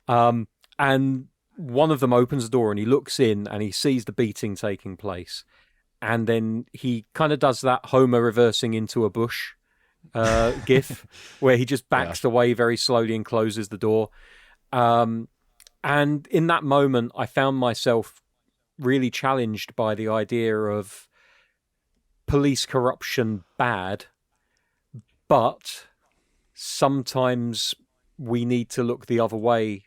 And one of them opens the door and he looks in and he sees the beating taking place, and then he kind of does that Homer reversing into a bush gif where he just backs away very slowly and closes the door. And in that moment, I found myself really challenged by the idea of police corruption bad, but sometimes we need to look the other way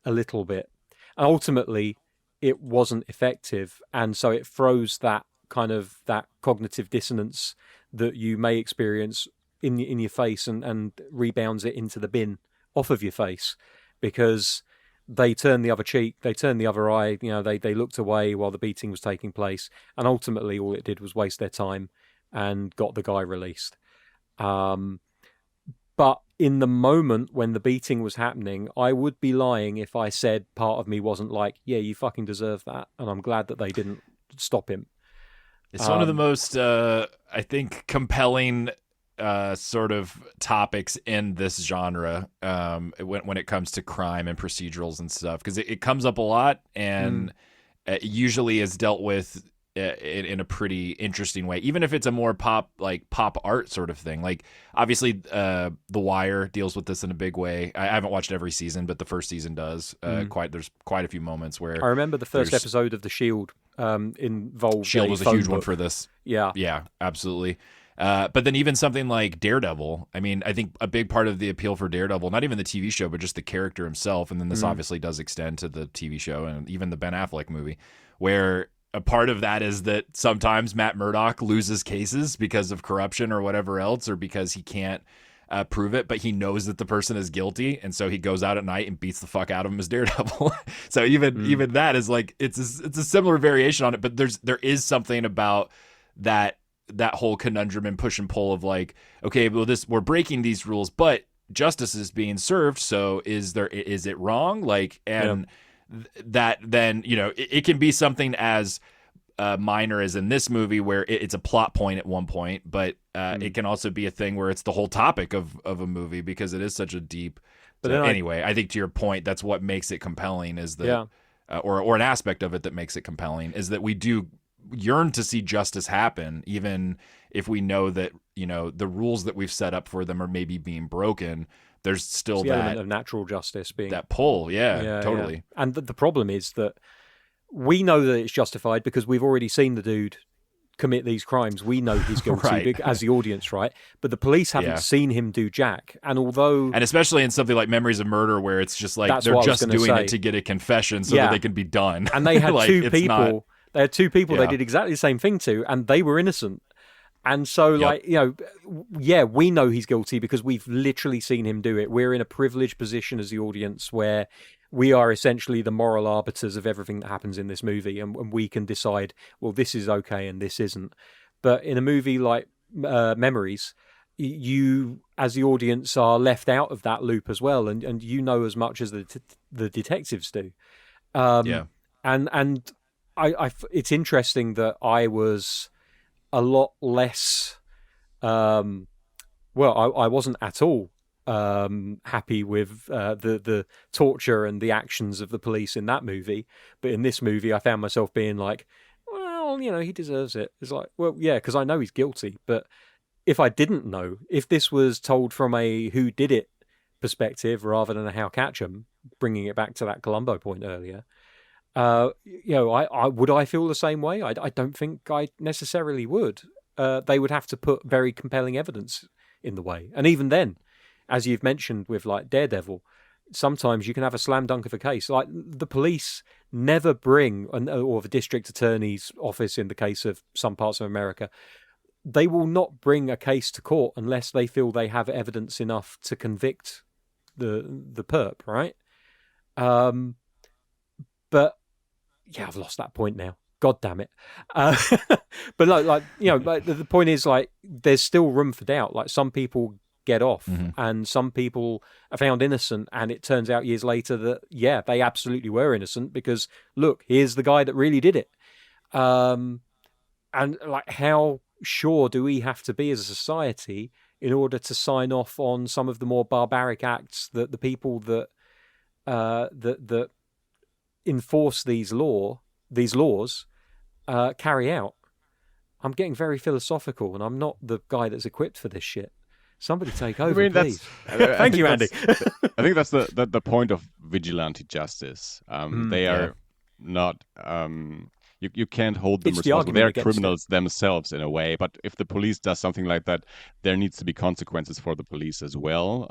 a little bit. And ultimately, it wasn't effective, and so it throws that kind of that cognitive dissonance that you may experience in your face and rebounds it into the bin off of your face, because they turn the other cheek, they turn the other eye, you know, they looked away while the beating was taking place, and ultimately all it did was waste their time and got the guy released. But in the moment when the beating was happening, I would be lying if I said part of me wasn't like, yeah, you fucking deserve that, and I'm glad that they didn't stop him. It's one of the most, I think, compelling sort of topics in this genre when it comes to crime and procedurals and stuff, because it comes up a lot, and it usually is dealt with in a pretty interesting way, even if it's a more pop art sort of thing. Like obviously The Wire deals with this in a big way. I haven't watched every season, but the first season does. There's quite a few moments where I remember the first episode of The Shield involved Shield was a huge one for this. Yeah, absolutely. But then even something like Daredevil, I mean, I think a big part of the appeal for Daredevil, not even the TV show, but just the character himself, and then this obviously does extend to the TV show and even the Ben Affleck movie, where a part of that is that sometimes Matt Murdock loses cases because of corruption or whatever else, or because he can't prove it, but he knows that the person is guilty, and so he goes out at night and beats the fuck out of him as Daredevil. So even that is like, it's a similar variation on it, but there is something about that whole conundrum and push and pull of like, okay, well, we're breaking these rules, but justice is being served, so is it wrong? Like, and that then, you know, it can be something as minor as in this movie where it's a plot point at one point, but it can also be a thing where it's the whole topic of a movie, because it is such a deep. But anyway, I think to your point, that's what makes it compelling, is that or an aspect of it that makes it compelling is that we do yearn to see justice happen, even if we know that, you know, the rules that we've set up for them are maybe being broken. There's still that element of natural justice being that pull. Totally. Yeah. And the problem is that we know that it's justified because we've already seen the dude commit these crimes. We know he's guilty as the audience, right? But the police haven't seen him do jack. And especially in something like Memories of Murder, where it's just like they're just doing it to get a confession so that they can be done. And they had two people. They had two people they did exactly the same thing to, and they were innocent. And so, like, you know, we know he's guilty because we've literally seen him do it. We're in a privileged position as the audience where we are essentially the moral arbiters of everything that happens in this movie, and we can decide, well, this is okay and this isn't. But in a movie like Memories, you, as the audience, are left out of that loop as well, and you know as much as the detectives do. And it's interesting that I was a lot less I wasn't at all happy with the torture and the actions of the police in that movie, but in this movie I found myself being like, well, you know, he deserves it. It's like, well, yeah, because I know he's guilty, but if I didn't know, if this was told from a who did it perspective rather than a how catch 'em, bringing it back to that Columbo point earlier, I would I feel the same way? I don't think I necessarily would. They would have to put very compelling evidence in the way, and even then, as you've mentioned with like Daredevil, sometimes you can have a slam dunk of a case. Like the police never bring, or the district attorney's office in the case of some parts of America, they will not bring a case to court unless they feel they have evidence enough to convict the perp, right? But yeah, I've lost that point now. God damn it. But the point is, like, there's still room for doubt. Like, some people get off, and some people are found innocent, and it turns out years later that, yeah, they absolutely were innocent because, look, here's the guy that really did it. And, like, how sure do we have to be as a society in order to sign off on some of the more barbaric acts that the people that that enforce these laws carry out? I'm getting very philosophical, and I'm not the guy that's equipped for this shit. Somebody take over, please. Thank you, Andy. I think that's the point of vigilante justice. They are not. You can't hold them responsible. They are criminals themselves in a way. But if the police does something like that, there needs to be consequences for the police as well.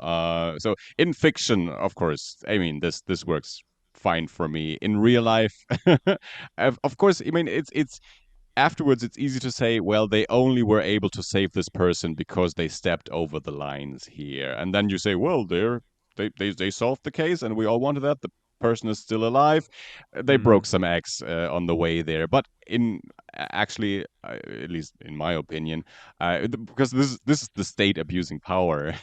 So in fiction, of course, I mean this works fine for me. In real life, of course, I mean it's afterwards it's easy to say, well, they only were able to save this person because they stepped over the lines here, and then you say, well, they solved the case, and we all wanted that. The person is still alive. They broke some eggs on the way there, but actually, at least in my opinion, because this is the state abusing power,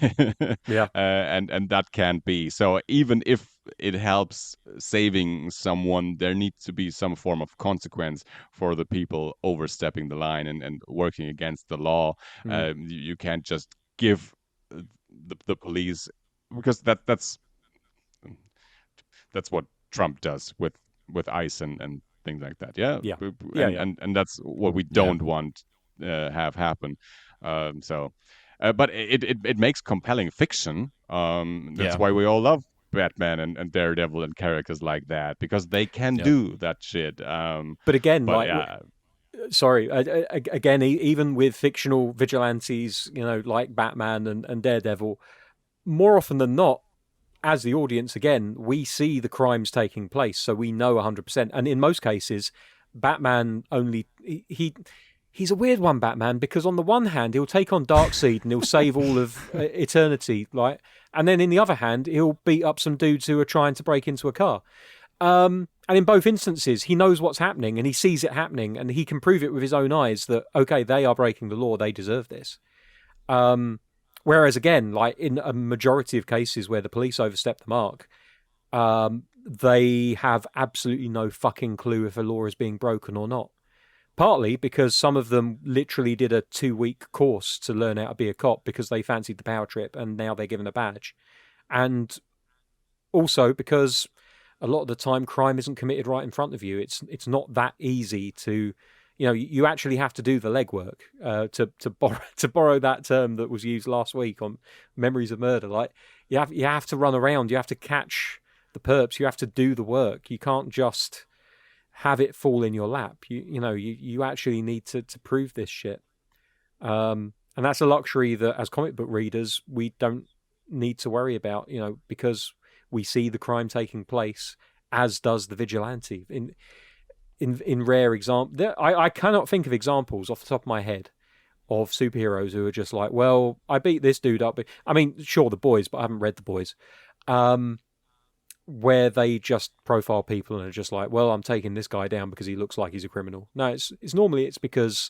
and that can't be. So even if it helps saving someone, there needs to be some form of consequence for the people overstepping the line and working against the law. You can't just give the police, because that's what Trump does with ICE and things like that. And that's what we don't want have happen. But it makes compelling fiction. That's why we all love Batman and Daredevil and characters like that, because they can do that shit. But again, again, even with fictional vigilantes, like Batman and Daredevil, more often than not, as the audience, again, we see the crimes taking place, so we know 100%. And in most cases, Batman he's a weird one, Batman, because on the one hand, he'll take on Darkseid and he'll save all of eternity, right? And then in the other hand, he'll beat up some dudes who are trying to break into a car. And in both instances, he knows what's happening and he sees it happening, and he can prove it with his own eyes that, okay, they are breaking the law, they deserve this. Whereas, again, like in a majority of cases where the police overstep the mark, they have absolutely no fucking clue if a law is being broken or not. Partly because some of them literally did a 2-week course to learn how to be a cop because they fancied the power trip, and now they're given a badge. And also because a lot of the time crime isn't committed right in front of you. It's not that easy to... you actually have to do the legwork. To borrow that term that was used last week on Memories of Murder, like you have to run around, you have to catch the perps, you have to do the work. You can't just have it fall in your lap. You actually need to prove this shit. And that's a luxury that as comic book readers we don't need to worry about, because we see the crime taking place, as does the vigilante. In rare example, I cannot think of examples off the top of my head of superheroes who are just like, well, I beat this dude up. I mean, sure, The Boys, but I haven't read The Boys, where they just profile people and are just like, well, I'm taking this guy down because he looks like he's a criminal. No, it's normally because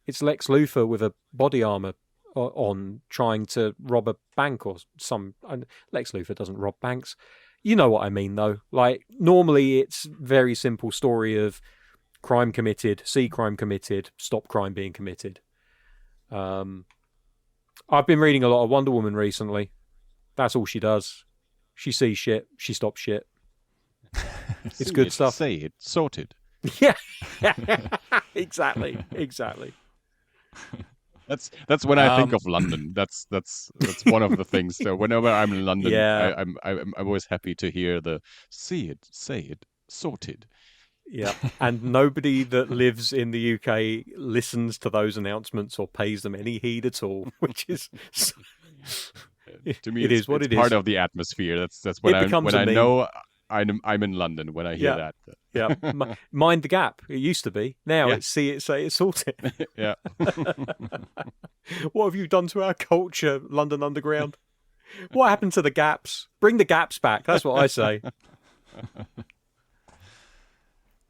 it's Lex Luthor with a body armor on trying to rob a bank or some. Lex Luthor doesn't rob banks. You know what I mean, though. Like, normally it's very simple story of crime committed, see crime committed, stop crime being committed. I've been reading a lot of Wonder Woman recently. That's all she does. She sees shit, she stops shit. It's good stuff. Say it, sorted. Yeah. Exactly. That's when I think of London. That's one of the things. So whenever I'm in London, Yeah. I'm always happy to hear the see it, say it, sorted. Yeah, and nobody that lives in the UK listens to those announcements or pays them any heed at all, which is To me, it is what it's it part is. of the atmosphere. That's It becomes a I meme. know I'm in London when I hear Yeah. that. Yeah, mind the gap. It used to be. Now Yeah. it's see it, say it, sort it. Yeah. What have you done to our culture, London Underground? What happened to the gaps? Bring the gaps back. That's what I say.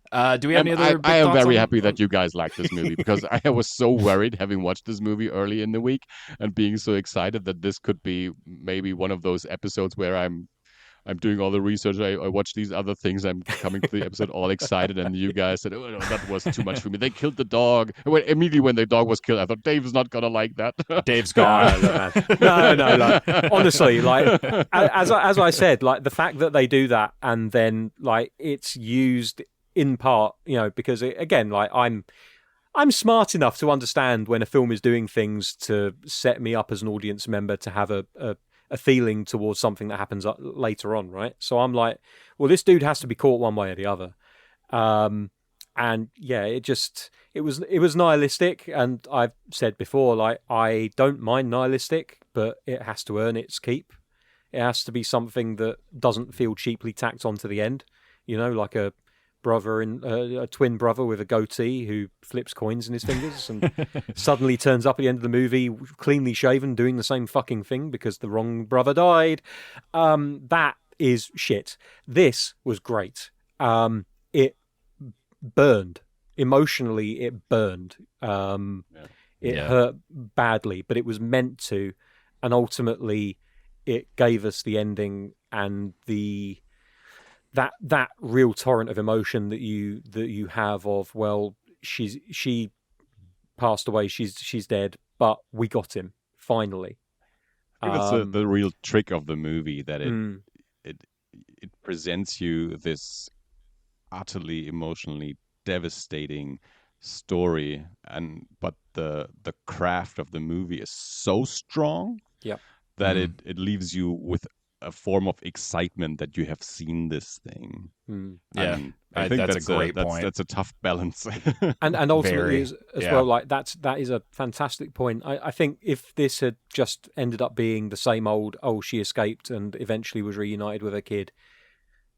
Do we have any other? I am very happy on... that you guys like this movie because I was so worried having watched this movie early in the week and being so excited that this could be maybe one of those episodes where I'm doing all the research. I watch these other things. I'm coming to the episode all excited, and you guys said, "Oh no, that was too much for me." They killed the dog. Immediately when the dog was killed, I thought Dave's not gonna like that. Dave's gone. No. Honestly, like as I said, like the fact that they do that and then like it's used in part, because again, like I'm smart enough to understand when a film is doing things to set me up as an audience member to have a feeling towards something that happens later on, right? So I'm like, well, this dude has to be caught one way or the other. And yeah, it was nihilistic, and I've said before, like I don't mind nihilistic, but it has to earn its keep. It has to be something that doesn't feel cheaply tacked onto the end, like a twin brother with a goatee who flips coins in his fingers and suddenly turns up at the end of the movie cleanly shaven doing the same fucking thing because the wrong brother died. That is shit. This was great. It burned emotionally. It burned. It hurt badly, but it was meant to, and ultimately it gave us the ending and that real torrent of emotion that you have of, well, she passed away, she's dead, but we got him finally. I think that's the real trick of the movie, that it presents you this utterly emotionally devastating story, but the craft of the movie is so strong that it leaves you with a form of excitement that you have seen this thing. Yeah, I think that's a great point. That's a tough balance. and ultimately as well, like that is a fantastic point. I think if this had just ended up being the same old, she escaped and eventually was reunited with her kid,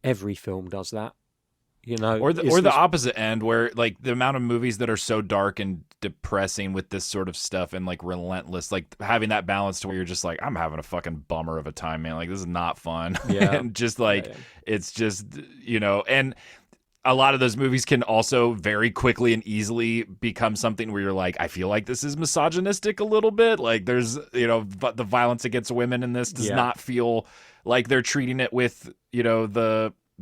every film does that. Or the opposite end, where like the amount of movies that are so dark and depressing with this sort of stuff and like relentless, like having that balance to where you're just like, I'm having a fucking bummer of a time, man. Like this is not fun. Yeah. And just like it's just and a lot of those movies can also very quickly and easily become something where you're like, I feel like this is misogynistic a little bit. Like there's but the violence against women in this does not feel like they're treating it with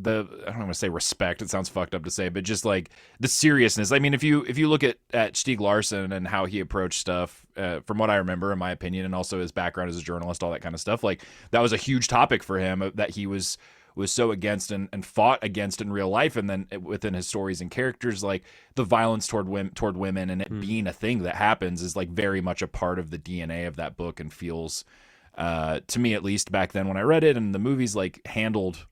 I don't want to say respect, it sounds fucked up to say, but just like the seriousness. I mean, if you look at Stieg Larsson and how he approached stuff, from what I remember, in my opinion, and also his background as a journalist, all that kind of stuff, like that was a huge topic for him that he was so against and fought against in real life. And then within his stories and characters, like the violence toward women and it being a thing that happens is like very much a part of the DNA of that book, and feels, to me at least back then when I read it, and the movies like handled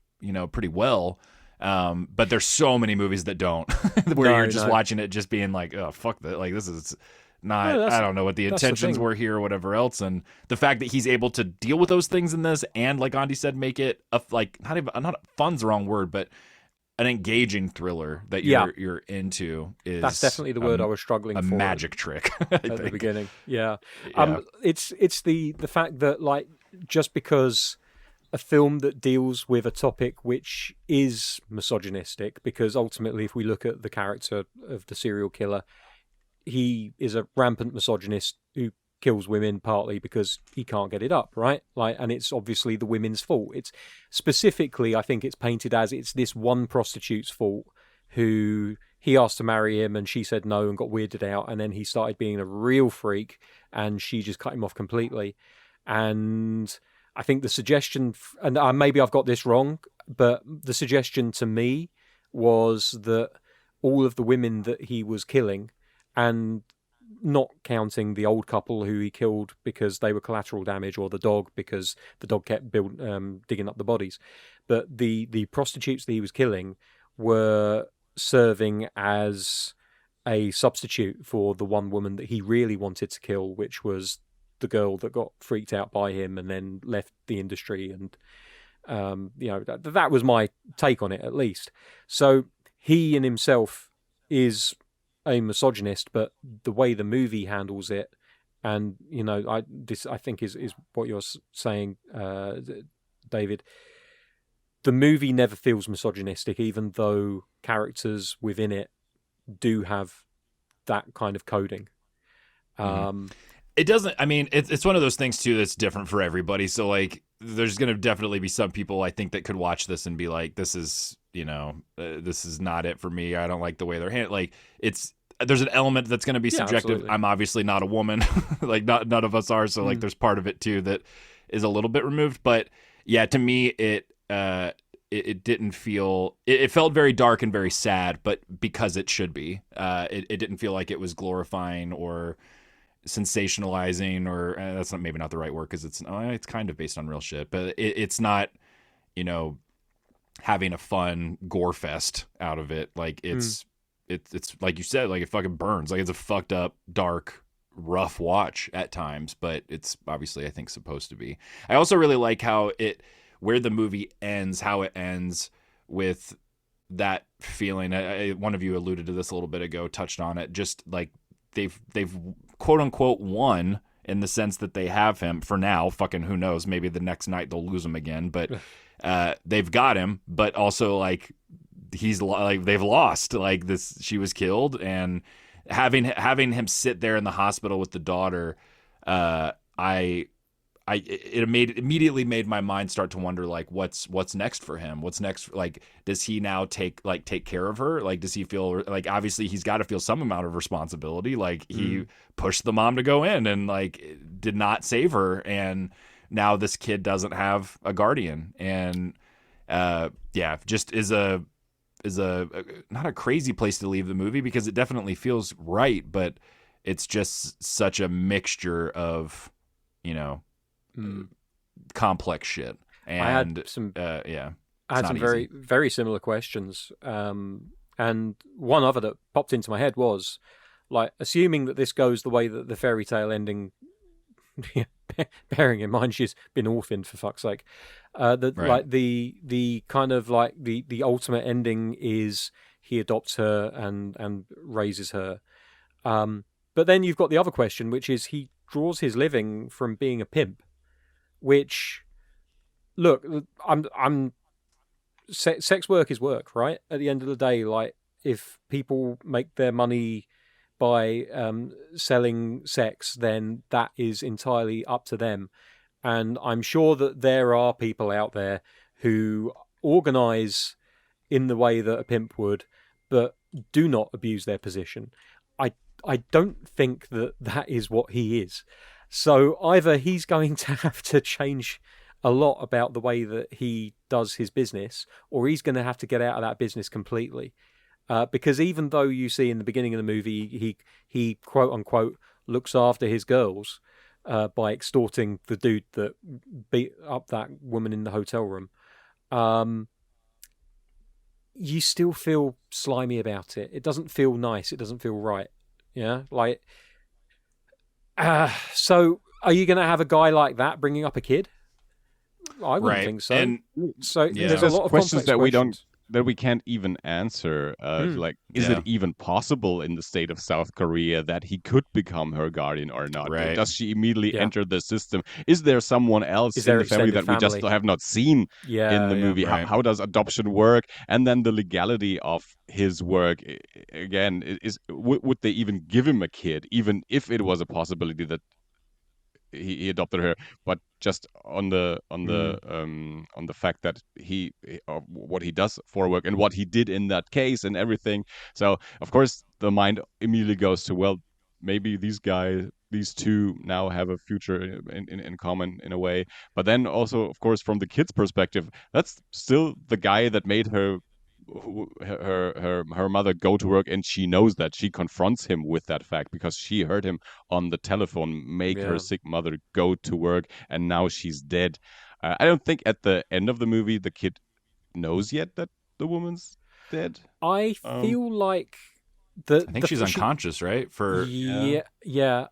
pretty well, but there's so many movies that don't, where you're just watching it just being like, oh fuck that, like this is not, I don't know what the intentions were here or whatever else. And the fact that he's able to deal with those things in this, and like Andi said, make it not fun's the wrong word, but an engaging thriller that you're into, is that's definitely the word I was struggling for. A magic trick at the beginning. It's the fact that like just because a film that deals with a topic which is misogynistic, because ultimately if we look at the character of the serial killer, he is a rampant misogynist who kills women partly because he can't get it up, right? Like, and it's obviously the women's fault. It's specifically, I think it's painted as it's this one prostitute's fault who he asked to marry him and she said no and got weirded out, and then he started being a real freak and she just cut him off completely. And I think the suggestion, and maybe I've got this wrong, but the suggestion to me was that all of the women that he was killing, and not counting the old couple who he killed because they were collateral damage, or the dog because the dog kept digging up the bodies. But the prostitutes that he was killing were serving as a substitute for the one woman that he really wanted to kill, which was the girl that got freaked out by him and then left the industry. And that was my take on it, at least. So he in himself is a misogynist, but the way the movie handles it, and I think is what you're saying, David. The movie never feels misogynistic, even though characters within it do have that kind of coding. It doesn't. I mean, it's one of those things too that's different for everybody. So like, there's going to definitely be some people I think that could watch this and be like, "This is, this is not it for me. I don't like the way they're handled." Like, there's an element that's going to be subjective. Absolutely. I'm obviously not a woman, like none of us are. So like, there's part of it too that is a little bit removed. But yeah, to me, it didn't feel. It felt very dark and very sad, but because it should be. It didn't feel like it was glorifying or sensationalizing, or that's maybe not the right word, because it's kind of based on real shit, but it's not, having a fun gore fest out of it. Like it's like you said, like it fucking burns. Like it's a fucked up, dark, rough watch at times, but it's obviously, I think, supposed to be. I also really like where the movie ends, how it ends with that feeling. One of you alluded to this a little bit ago, touched on it. Just like they've quote unquote won, in the sense that they have him for now. Fucking who knows? Maybe the next night they'll lose him again. But they've got him. But also like he's like they've lost. Like this, she was killed, and having him sit there in the hospital with the daughter, it immediately made my mind start to wonder, like, what's next for him? What's next? Like, does he now take care of her? Like, does he feel like, obviously he's got to feel some amount of responsibility. Like he pushed the mom to go in and like did not save her. And now this kid doesn't have a guardian. And just is a not a crazy place to leave the movie, because it definitely feels right, but it's just such a mixture of, complex shit. And I had some very, very similar questions. And one other that popped into my head was, like, assuming that this goes the way that the fairy tale ending, bearing in mind she's been orphaned, for fuck's sake, like the kind of like the ultimate ending is he adopts her and raises her. But then you've got the other question, which is he draws his living from being a pimp. Which, look, sex work is work, right? At the end of the day, like, if people make their money by selling sex, then that is entirely up to them. And I'm sure that there are people out there who organize in the way that a pimp would, but do not abuse their position. I don't think that is what he is. So either he's going to have to change a lot about the way that he does his business, or he's going to have to get out of that business completely. Because even though you see in the beginning of the movie, he quote unquote looks after his girls by extorting the dude that beat up that woman in the hotel room, you still feel slimy about it. It doesn't feel nice. It doesn't feel right. Yeah, like. So are you going to have a guy like that bringing up a kid? I wouldn't think so. And so there's a lot of questions that we can't even answer. Like, is it even possible in the state of South Korea that he could become her guardian or not? Right. Does she immediately enter the system? Is there someone else in the family that we just have not seen in the movie? Right. How does adoption work? And then the legality of his work, again, would they even give him a kid, even if it was a possibility that he adopted her, but just on the fact that he what he does for work and what he did in that case and everything. So of course the mind immediately goes to, well, maybe these two now have a future in common in a way. But then also, of course, from the kid's perspective, that's still the guy that made her her mother go to work, and she knows that. She confronts him with that fact because she heard him on the telephone make her Yeah. sick mother go to work, and now she's dead. I don't think at the end of the movie the kid knows yet that the woman's dead. I Um, feel like I think she's unconscious, right? For yeah, yeah.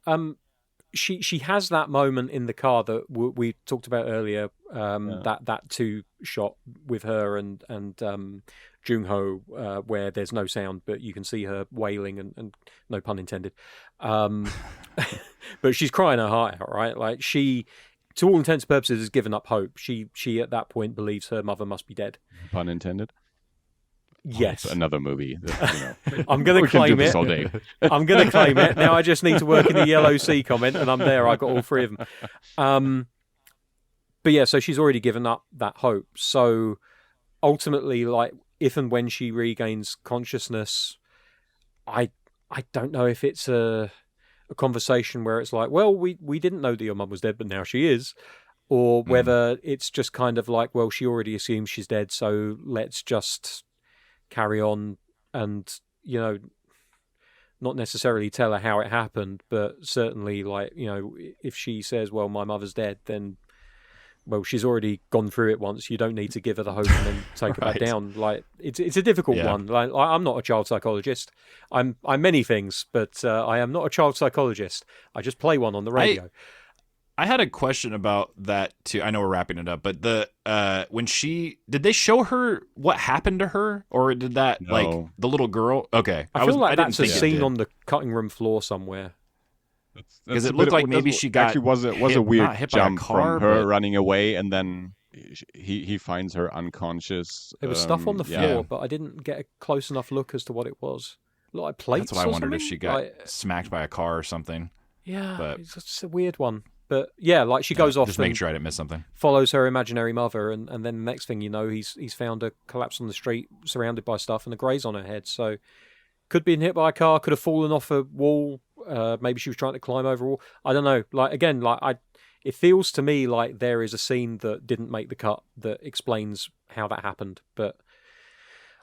She has that moment in the car that we talked about earlier. yeah. That two shot with her and Jung-ho, where there's no sound, but you can see her wailing, and no pun intended. But she's crying her heart out, right? Like she, to all intents and purposes, has given up hope. She at that point believes her mother must be dead. Pun intended. Yes. Another movie. I'm going to claim it. All day. I'm going to claim it. Now I just need to work in the yellow C comment, and I'm there. I got all three of them. But yeah, so she's already given up that hope. So ultimately, like, if and when she regains consciousness, I don't know if it's a conversation where it's like, well, we didn't know that your mum was dead, but now she is. Or whether it's just kind of like, well, she already assumes she's dead, so let's just carry on and, not necessarily tell her how it happened, but certainly, like, if she says, well, my mother's dead, then, well, she's already gone through it once. You don't need to give her the hope and then take her back down. Like, it's a difficult one. Like, I'm not a child psychologist. I'm many things, but I am not a child psychologist. I just play one on the radio. I had a question about that too. I know we're wrapping it up, but when did they show her what happened to her, or did that like the little girl? Okay, I feel like that's a scene on the cutting room floor somewhere. Because it looked like maybe she got actually was a weird hit jump by a car, from her running away, and then he finds her unconscious. There was stuff on the floor, but I didn't get a close enough look as to what it was. Like plates. That's why I wondered something? if she got smacked by a car or something. Yeah, but it's a weird one. But yeah, like she goes off. Just make sure I didn't miss something. Follows her imaginary mother, and then the next thing you know, he's found her collapsed on the street, surrounded by stuff, and a graze on her head. So could be hit by a car, could have fallen off a wall. Maybe she was trying to climb over a wall. I don't know. Like again, it feels to me like there is a scene that didn't make the cut that explains how that happened. But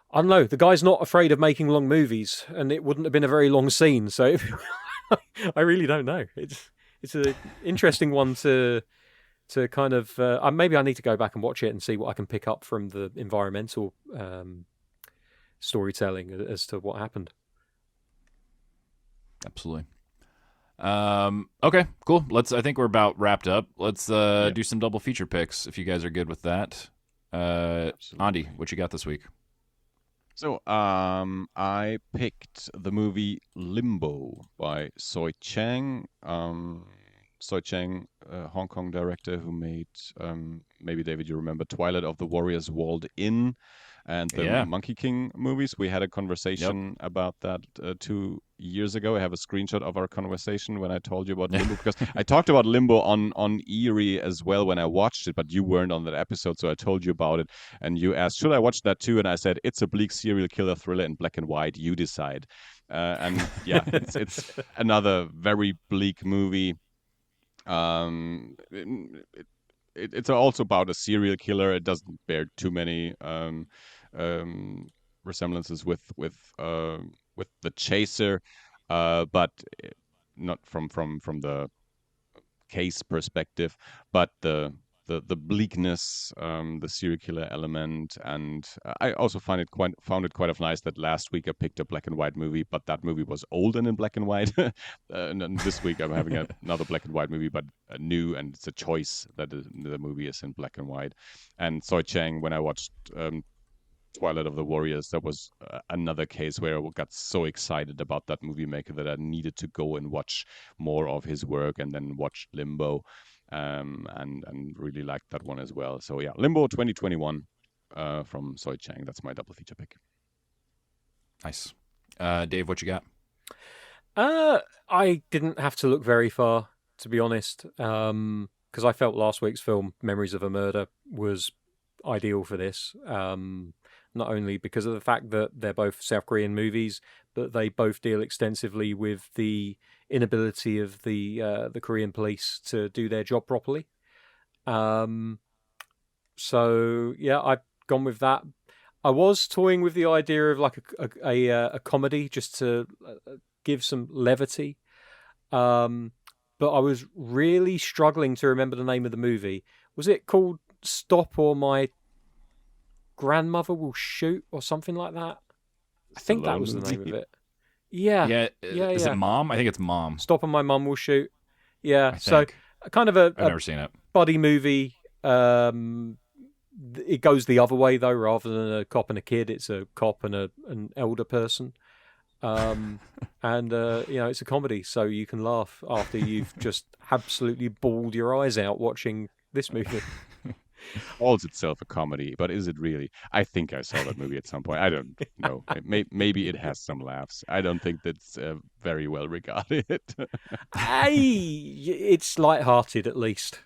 I don't know. The guy's not afraid of making long movies, and it wouldn't have been a very long scene. So I really don't know. It's an interesting one to kind of... maybe I need to go back and watch it and see what I can pick up from the environmental storytelling as to what happened. Absolutely. Okay, cool. I think we're about wrapped up. Let's do some double feature picks if you guys are good with that. Andi, what you got this week? So, I picked the movie Limbo by Soi Chang. Soi Chang, Hong Kong director who made, maybe David, you remember Twilight of the Warriors Walled In and the Monkey King movies. We had a conversation about that 2 years ago. I have a screenshot of our conversation when I told you about Limbo, because I talked about Limbo on Eerie as well when I watched it, but you weren't on that episode, so I told you about it, and you asked, should I watch that too? And I said, it's a bleak serial killer thriller in black and white. You decide. And yeah, it's another very bleak movie. It's also about a serial killer. It doesn't bear too many resemblances with the Chaser, but not from the case perspective, but the bleakness, the serial killer element, and I also found it quite nice that last week I picked a black and white movie, but that movie was old and in black and white, and then this week I'm having another black and white movie, but new, and it's a choice that the movie is in black and white. And Soi Chang, when I watched Twilight of the Warriors, that was another case where I got so excited about that movie maker that I needed to go and watch more of his work, and then watch Limbo. And really liked that one as well. So yeah, Limbo 2021 from Soi Chang. That's my double feature pick. Nice. Dave, what you got? I didn't have to look very far, to be honest, because I felt last week's film, Memories of a Murder, was ideal for this. Not only because of the fact that they're both South Korean movies, but they both deal extensively with the inability of the Korean police to do their job properly. So yeah, I've gone with that. I was toying with the idea of like a comedy just to give some levity. But I was really struggling to remember the name of the movie. Was it called Stop or My Grandmother Will Shoot or something like that? I think that was the name of it. Yeah. Is it Mom? I think it's Mom. Stop or My Mum Will Shoot. Yeah. I So think. kind of I've never seen it. buddy movie. It goes the other way though, rather than a cop and a kid. It's a cop and an elder person. And it's a comedy, so you can laugh after you've just absolutely bawled your eyes out watching this movie. Calls itself a comedy, but is it really? I think I saw that movie at some point. I don't know. Maybe it has some laughs. I don't think that's very well regarded. It's light-hearted at least.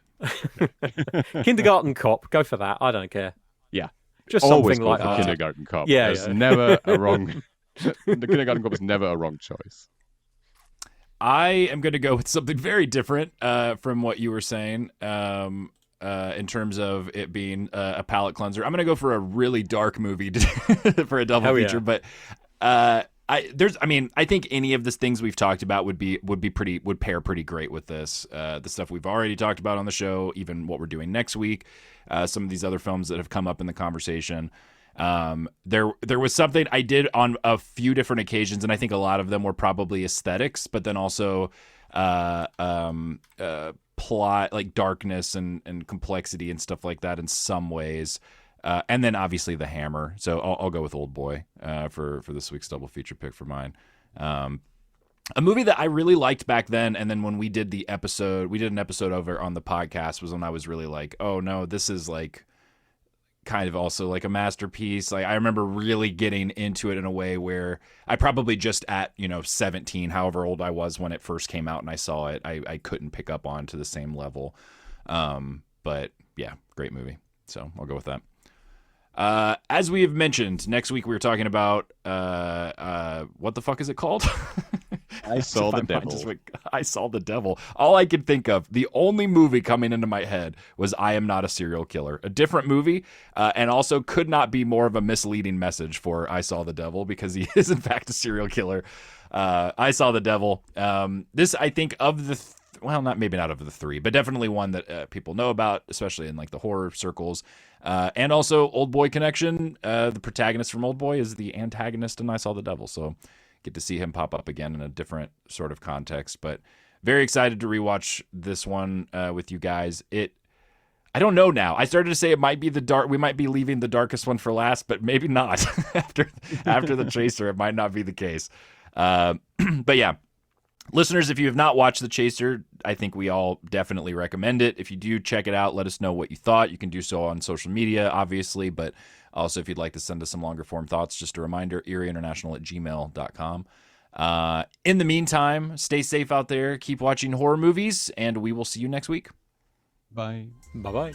Kindergarten Cop, go for that. I don't care. Yeah, just always something like that. Kindergarten Cop. Yeah, there's never a wrong. The Kindergarten Cop is never a wrong choice. I am going to go with something very different from what you were saying in terms of it being a palate cleanser. I'm going to go for a really dark movie for a double feature, but I think any of the things we've talked about would pair pretty great with this. The stuff we've already talked about on the show, even what we're doing next week, some of these other films that have come up in the conversation. There was something I did on a few different occasions, and I think a lot of them were probably aesthetics, but then also plot, like darkness and complexity and stuff like that in some ways. And then obviously The Hammer. So I'll go with Old Boy for this week's double feature pick for mine. A movie that I really liked back then, and then when we did an episode over on the podcast, was when I was really like, oh no, this is like kind of also like a masterpiece. Like I remember really getting into it in a way where I probably just at 17, however old I was when it first came out and I saw it, I couldn't pick up on to the same level. But yeah, great movie. So I'll go with that. As we have mentioned, next week we're talking about what the fuck is it called? I Saw the Devil. I Saw the Devil. All I could think of, the only movie coming into my head was I Am Not a Serial Killer. A different movie, and also could not be more of a misleading message for I Saw the Devil, because he is in fact a serial killer. I Saw the Devil. This, I think, of the maybe not of the three, but definitely one that people know about, especially in like the horror circles. And also Old Boy connection. The protagonist from Old Boy is the antagonist in I Saw the Devil. So get to see him pop up again in a different sort of context. But very excited to rewatch this one with you guys. I don't know now. I started to say it might be we might be leaving the darkest one for last, but maybe not. after The Chaser, it might not be the case. But yeah. Listeners, if you have not watched The Chaser, I think we all definitely recommend it. If you do, check it out. Let us know what you thought. You can do so on social media, obviously, but also if you'd like to send us some longer form thoughts, just a reminder, eerieinternational@gmail.com. In the meantime, stay safe out there. Keep watching horror movies, and we will see you next week. Bye. Bye-bye.